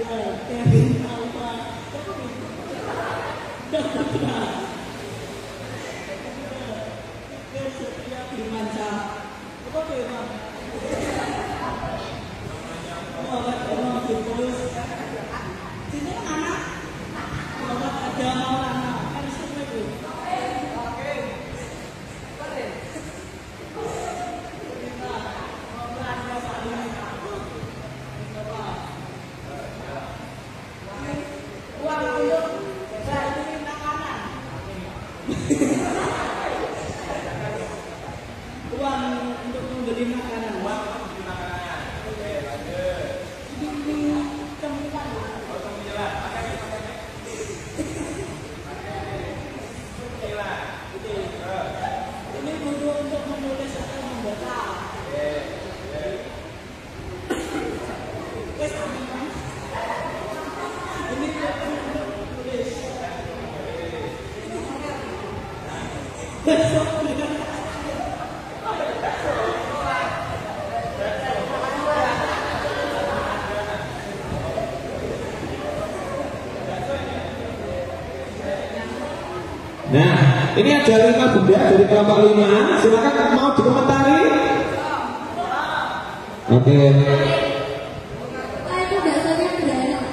Ya, Kevin Alfa. Setia Firmansyah. Apa Firman? Muhammad Imam Firdaus. Sini mana? Muhammad ada Maulana. Kan semua itu. Uang untuk membeli makanan. Ini butuh untuk menulis atau membaca. Wes, ini untuk menulis. Nah, ini ada 5 benda dari kelompok 5. Silakan mau dikomentari. Oke. Itu baksonya berat.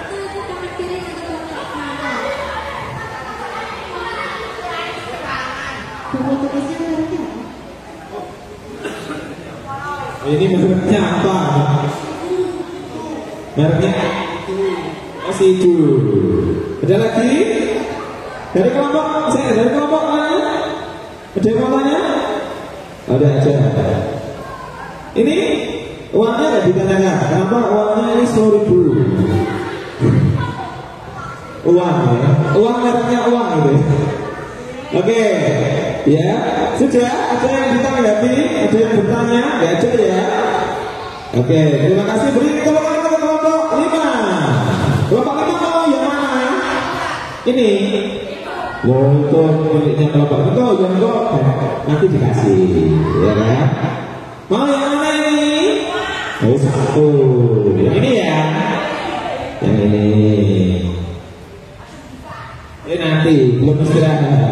Itu pakai piring atau pakai mangkok? Buku tulisnya mereknya apa? Ini mereknya apa? Mereknya Sidu. Ada lagi? Dari kelompok lain? Ada yang mau tanya? Ada aja. Ini uangnya nggak ditanyakan. Kenapa uangnya ini 10.000? Uang ya? Uang mereknya uang gitu. Oke, ya sudah. Ada yang ditanggapi? Ada yang bertanya? Ya aja ya. Oke, terima kasih. Beri tepuk tangan untuk kelompok 5. Kelompok 5 mau yang mana? Ini. Itu miliknya kelompok itu yang kok nanti dikasih, ya kan? Mau yang mana ini? Oh, 1. Yang ini ya. Yang ini. Ini nanti belum istirahat.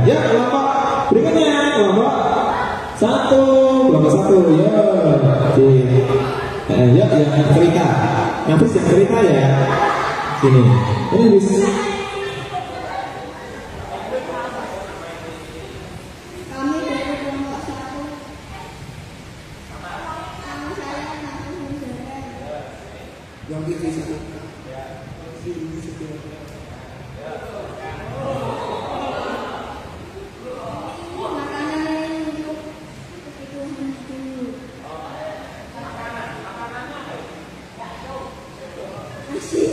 Ya, kelompok berikutnya kelompok 1. Kelompok 1 ya. Ya, yang cerita. Nanti yang cerita ya. Sini. Ini bisa. Kami dari kelompok 1. Nama saya Nafas Muzara. Yang ini satu. Makanan untuk kebutuhan hidup. Nasi.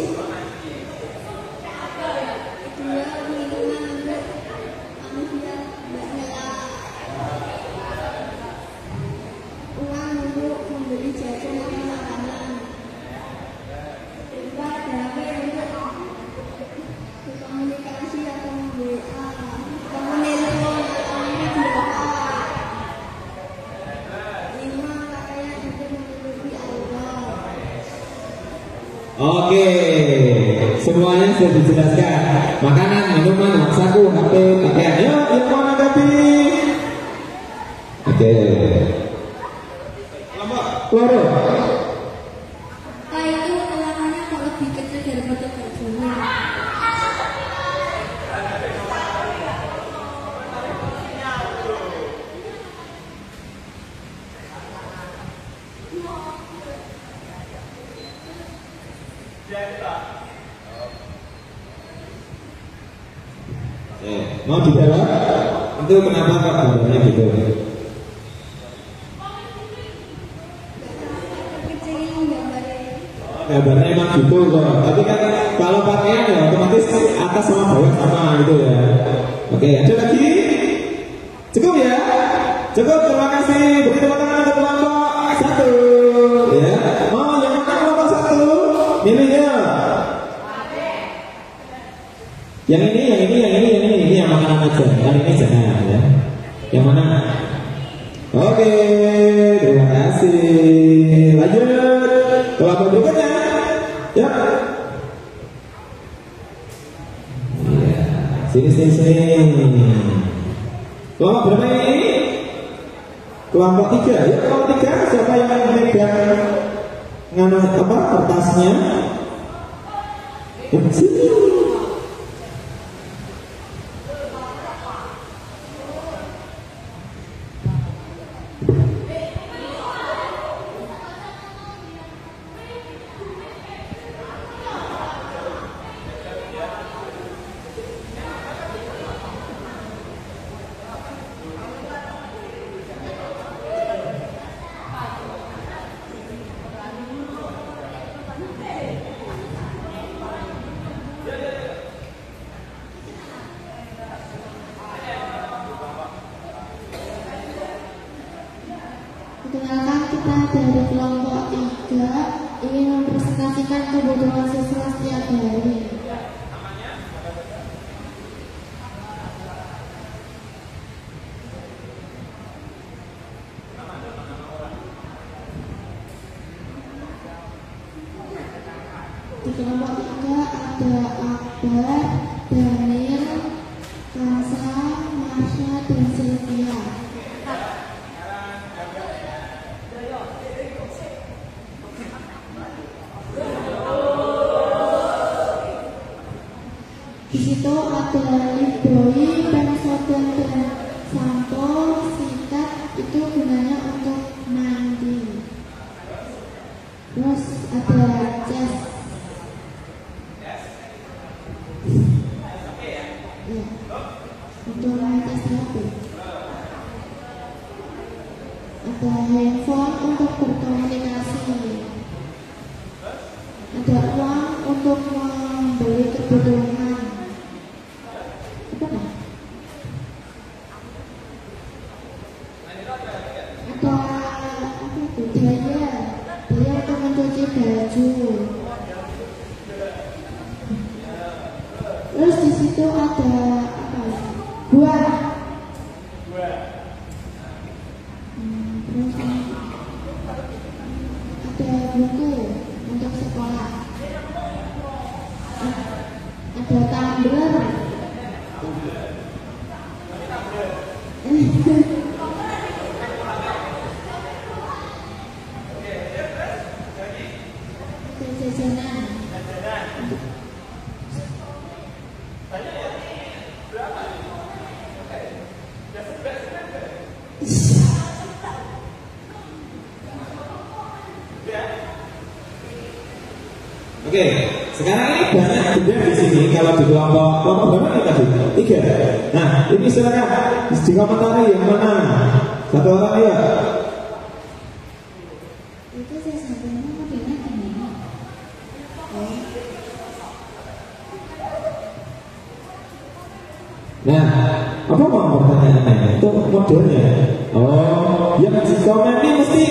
Kedua, minuman untuk manusia banyak. Uang untuk membeli jajan atau makanan. Empat, HP untuk berkomunikasi atau WA, menelpon atau video call. 5, pakaian untuk menutupi aurat. Oke, semuanya sudah dijelaskan. Makanan, minuman, uang saku, HP, pakaian. Yuk, yang mau menanggapi? Oke. Keluar. Itu ulangannya kok lebih kecil daripada bajunya. Mau dijawab? Itu kenapa kok gambarnya gitu? Kecil gambarnya. Gambarnya emang gitu kok. Tapi kan kalau pakaian ya otomatis atas sama bawah sama gitu ya. Oke, ada lagi? Cukup ya? Cukup, terima kasih. Beri tepuk tangan untuk kelompok 1. Ya, mau yang mana kelompok 1? Milihnya. Yang ini yang makanan aja. Yang ini jangan ya. Yang mana? Oke, terima kasih. Lanjut. Kelompok berikutnya. Ya. Iya. Sini. Kelompok berapa ini? Kelompok 3. Ya, kelompok 3. Siapa yang megang nganu apa kertasnya? Sini. Perkenalkan, kita dari kelompok 3 ingin mempresentasikan kebutuhan siswa setiap hari. Di kelompok 3 ada Akbar, Daniel, Kansa, Marsha, dan Sylvia. Di situ ada Libroi, pensodan, dan sampo, sikat, itu gunanya untuk mandi. Terus ada jas. Ya, untuk ngecas HP. Ada handphone untuk berkomunikasi. Ada uang untuk membeli kebutuhan. Apa nih? Ada apa itu? Daya untuk mencuci baju. Terus di situ ada apa? Buah. Terus ada buku untuk sekolah. Ada tumbler. Jajanan. Oke, sekarang ini banyak benda di sini. Kalau di kelompok berapa nih tadi? 3. Nah, ini silakan dikomentari yang mana. Satu orang ya. Itu saya sampaikan modelnya gimana? Nah, apa mau pertanyaannya? Itu modelnya. Oh, yang di komen ini mesti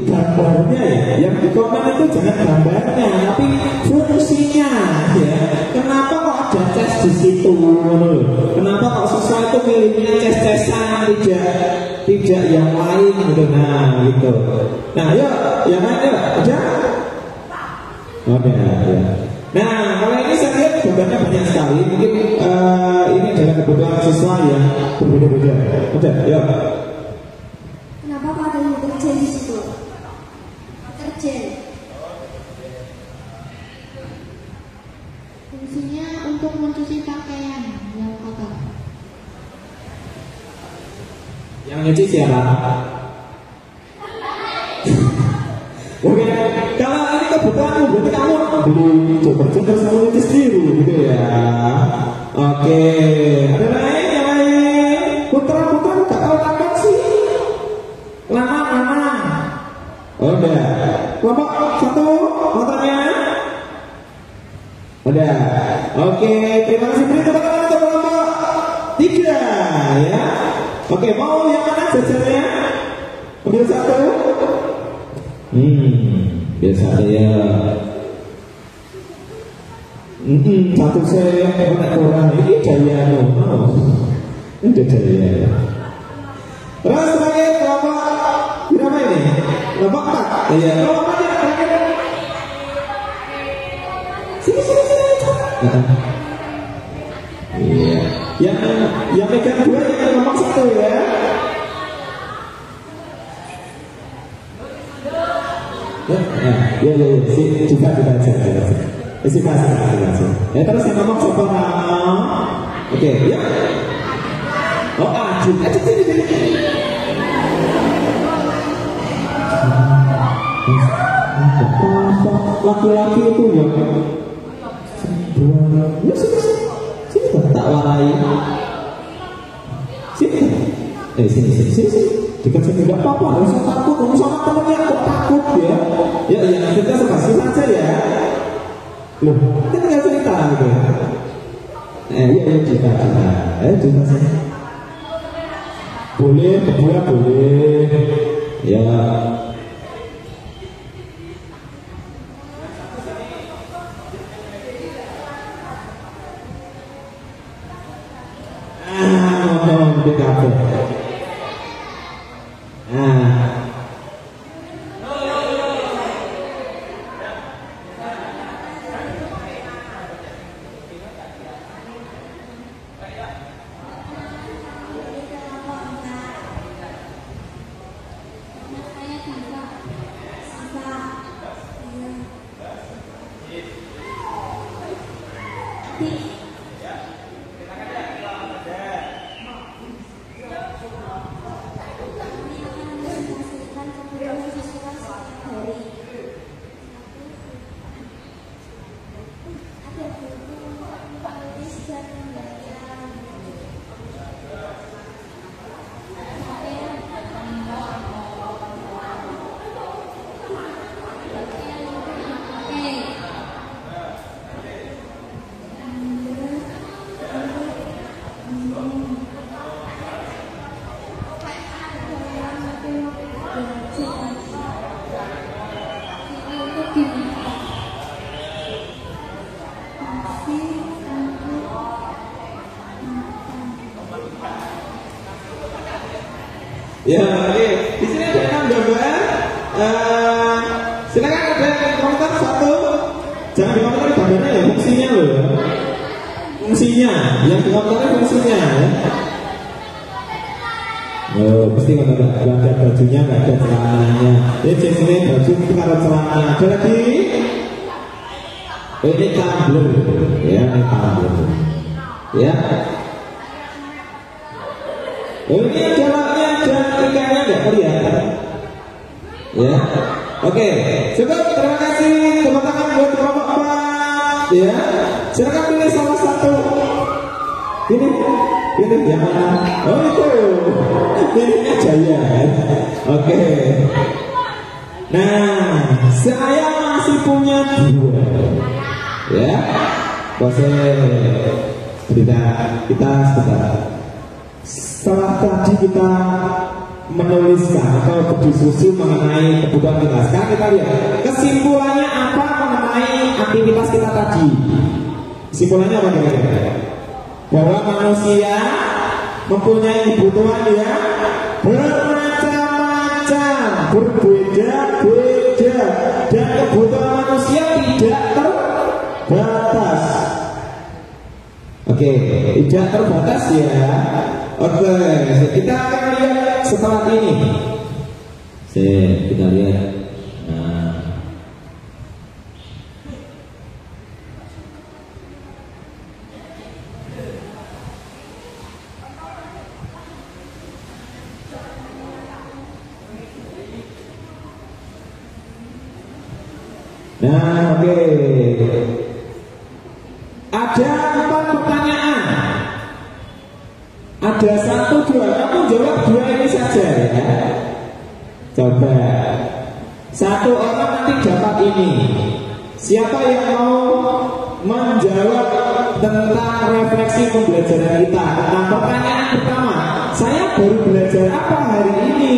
gambarnya ya. Yang di komen itu jangan gambarnya, tapi fungsinya ya. Kenapa kok ada cas di situ? Kenapa kok siswa itu pilihnya cas-casan, tidak yang lain gitu. Nah, gitu. Nah, yuk, yang lain yuk, ada? Oke, ya. Nah, kalau ini saya lihat gambarnya banyak sekali. Mungkin ini adalah kebutuhan siswa yang berbeda-beda. Udah, yuk. Kenapa pada deterjen di situ? Deterjen. Fungsinya untuk mencuci pakaian yang kotor. Yang nyuci siapa? Oke, kalau ini kebutuhan berarti kamu beli deterjen terus kamu nyuci sendiri gitu ya. Oke, ada lain yang lain? Putra nggak tahu takut sih. Lama. Udah. Kelompok 1 motornya. Udah. Oke, terima kasih. Beri tepuk tangan untuk kelompok 3 ya. Oke, mau yang mana jajarnya? Ambil 1. Biasa ya. Satu saya kena kurang ini daya ini daya. Terus terakhir kelompok berapa ini? Kelompok 4. Iya. Kelompok 4 ya terakhir. Sini. Iya. Yang pegang 2 yang kelompok 1 ya. Ya, juga aja. Isi kasih. Ya terus yang ngomong siapa? Oke, ya. Oh, Ajun. Laki-laki itu ya. Sini tak warai. Sini. Dekat sini tidak apa-apa, harus takut, sama temennya kok takut ya. Ya, kita sebaskan saja ya. Loh, kita tinggal cerita gitu. Iya cerita. Cerita saja. Boleh, berdua boleh. Ya. Di kafe. Ya, oke. Di sini ada 6 gambar. Silakan ada komentar satu. Jangan dikomentari gambarnya ya, fungsinya loh. Fungsinya, yang dikomentari fungsinya. Ya. Oh, pasti nggak ada bajunya, nggak ada celananya. Ini jenisnya baju itu kalau celana. Ada lagi? Ini tumbler, ya, ini tumbler. Ya. Oh, ini jalannya dan ikannya nggak kelihatan. Ya, oke. Cukup, terima kasih. Tepuk tangan buat kelompok 4. Ya, silakan pilih salah satu. Ini yang mana? Oh itu, pilihnya Jaya. Oke. Nah, saya masih punya 2. Ya, kita sebentar. Setelah tadi kita menuliskan atau berdiskusi mengenai kebutuhan kita, sekarang kita lihat kesimpulannya apa mengenai aktivitas kita tadi. Kesimpulannya apa kira-kira? Bahwa manusia mempunyai kebutuhan yang bermacam-macam, berbeda-beda, dan kebutuhan manusia tidak terbatas. Oke, tidak terbatas ya. Oke, kita akan lihat setelah ini. Kita lihat. Nah, oke. Ada 4 pertanyaan. Ada 1, 2, kamu jawab 2 ini saja ya. Coba 1 orang nanti dapat ini. Siapa yang mau menjawab tentang refleksi pembelajaran kita? Tentang pertanyaan pertama, saya baru belajar apa hari ini?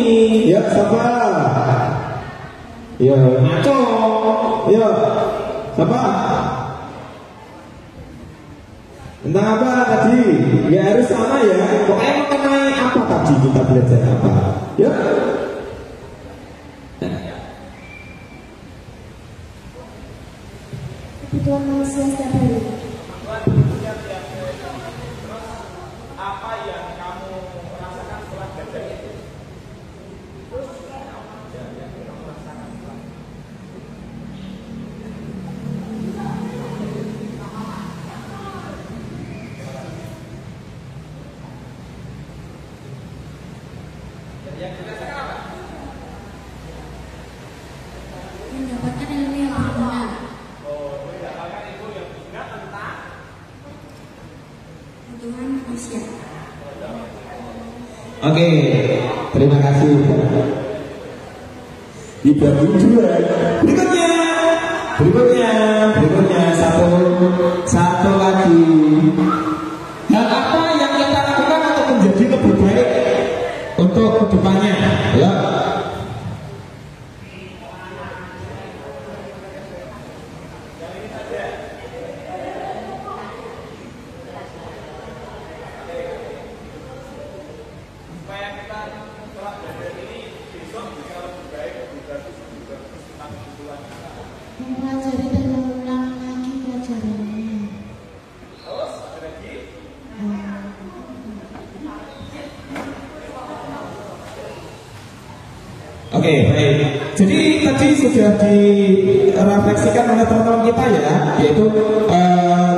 Yuk coba. Yuk ngaco. Yuk coba. Tentang apa tadi? Nggak harus sama ya. Pokoknya mengenai apa tadi kita belajar apa? Yuk. Kebutuhan manusia setiap hari. Apa yang kamu rasakan setelah belajar itu? Mendapatkan ilmu yang berguna. Kebutuhan manusia. Oke, terima kasih. Dibagi 2. Berikutnya satu lagi. Hal apa yang kita lakukan untuk menjadi lebih baik untuk kedepannya? Ya. Mempelajari dan mengulang lagi pelajarannya. Oke, baik. Jadi tadi sudah direfleksikan oleh teman-teman kita ya, yaitu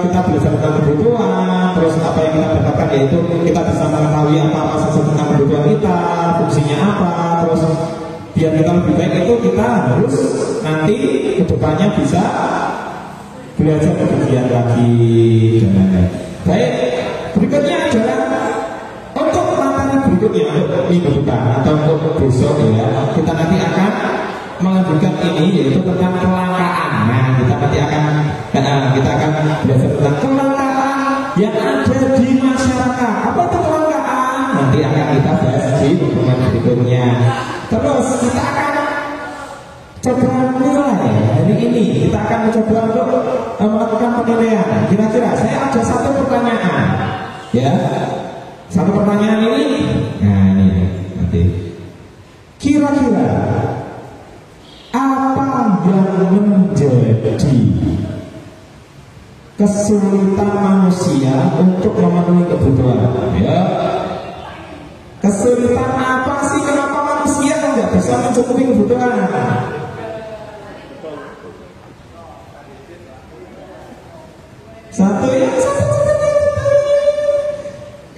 kita belajar tentang harus nanti kedepannya bisa belajar lebih giat lagi dan lain-lain. Baik, berikutnya adalah untuk materi berikutnya untuk minggu depan atau untuk besok ya, kita nanti akan melanjutkan ini yaitu tentang kelangkaan. Nah, kita nanti akan belajar tentang kelangkaan yang ada di masyarakat. Apa itu kelangkaan? Nanti akan kita bahas di pertemuan berikutnya. Terus kita akan coba menilai hari ini. Kita akan mencoba untuk melakukan penilaian. Kira-kira saya ada satu pertanyaan, ya. Satu pertanyaan ini. Nah ini nanti. Kira-kira apa yang menjadi kesulitan manusia untuk memenuhi kebutuhan? Ya. Kesulitan apa sih? Kenapa manusia nggak bisa mencukupi kebutuhan? Satu ya, satu.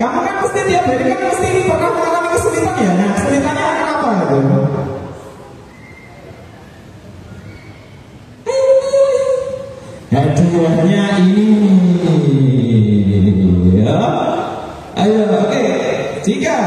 Kamu kan mesti tiap hari kan mesti pernah mengalami kesulitan ya. Nah, kesulitannya apa itu? Hadiahnya ini. Ya. Ayo, oke. Jika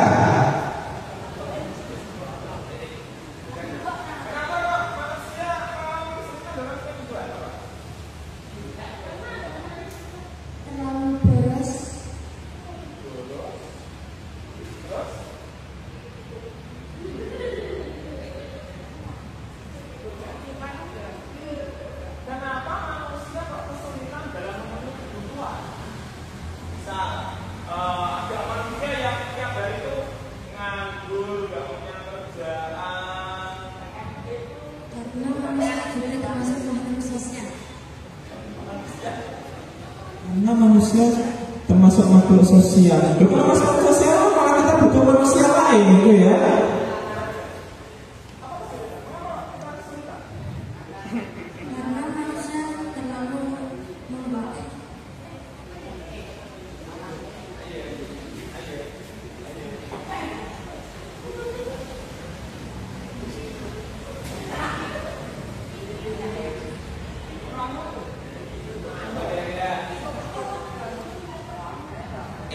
manusia termasuk makhluk sosial. Kalau makhluk sosial malah kita butuh manusia lain gitu ya. Karena manusia terlalu membuat.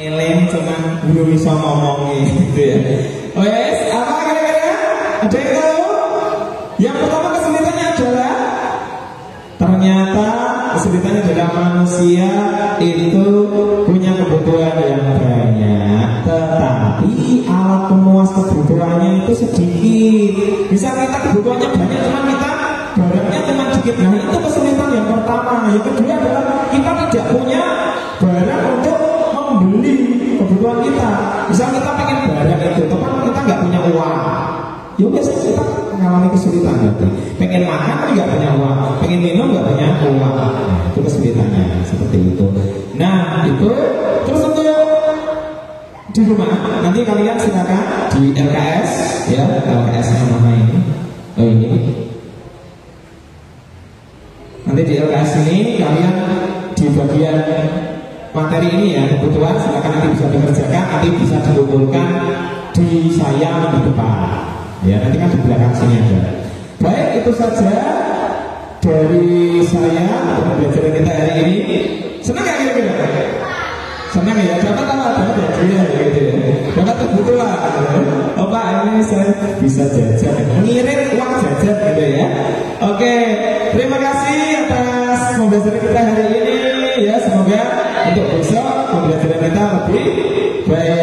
Eleng cuman belum bisa ngomong gitu ya. Oh yes, apa kira-kira? Ada yang tahu? Yang pertama kesulitannya adalah ternyata kesulitannya adalah manusia itu punya kebutuhan yang banyak, tetapi alat pemuas kebutuhannya itu sedikit. Bisa kita kebutuhannya banyak, cuman kita barangnya cuma sedikit. Nah itu kesulitan yang pertama. Yang kedua adalah kita tidak punya barang untuk membeli kebutuhan kita. Misal kita pengen barang itu, tapi kita nggak punya uang, ya biasanya kita mengalami kesulitan berarti. Pengen makan nggak punya uang, pengen minum nggak punya uang. Nah, itu kesulitannya seperti itu. Nah itu terus untuk di rumah nanti kalian silakan di LKS ya, LKS yang mana ini? Oh ini. Nanti di LKS ini kalian di bagian materi ini ya, kebutuhan silakan nanti bisa dikerjakan, nanti bisa dikumpulkan di saya di depan ya, nanti kan di belakang sini ada. Baik, itu saja dari saya untuk pembelajaran kita hari ini. Senang gak kira-kira? Senang ya? Dapat apa? Dapat ya gitu ya, dapat kebutuhan. Oh Pak, ini saya bisa jajan, ngirim uang jajan gitu ya. Oke, terima kasih atas pembelajaran kita hari ini ya, semoga untuk besok pembelajaran kita lebih baik.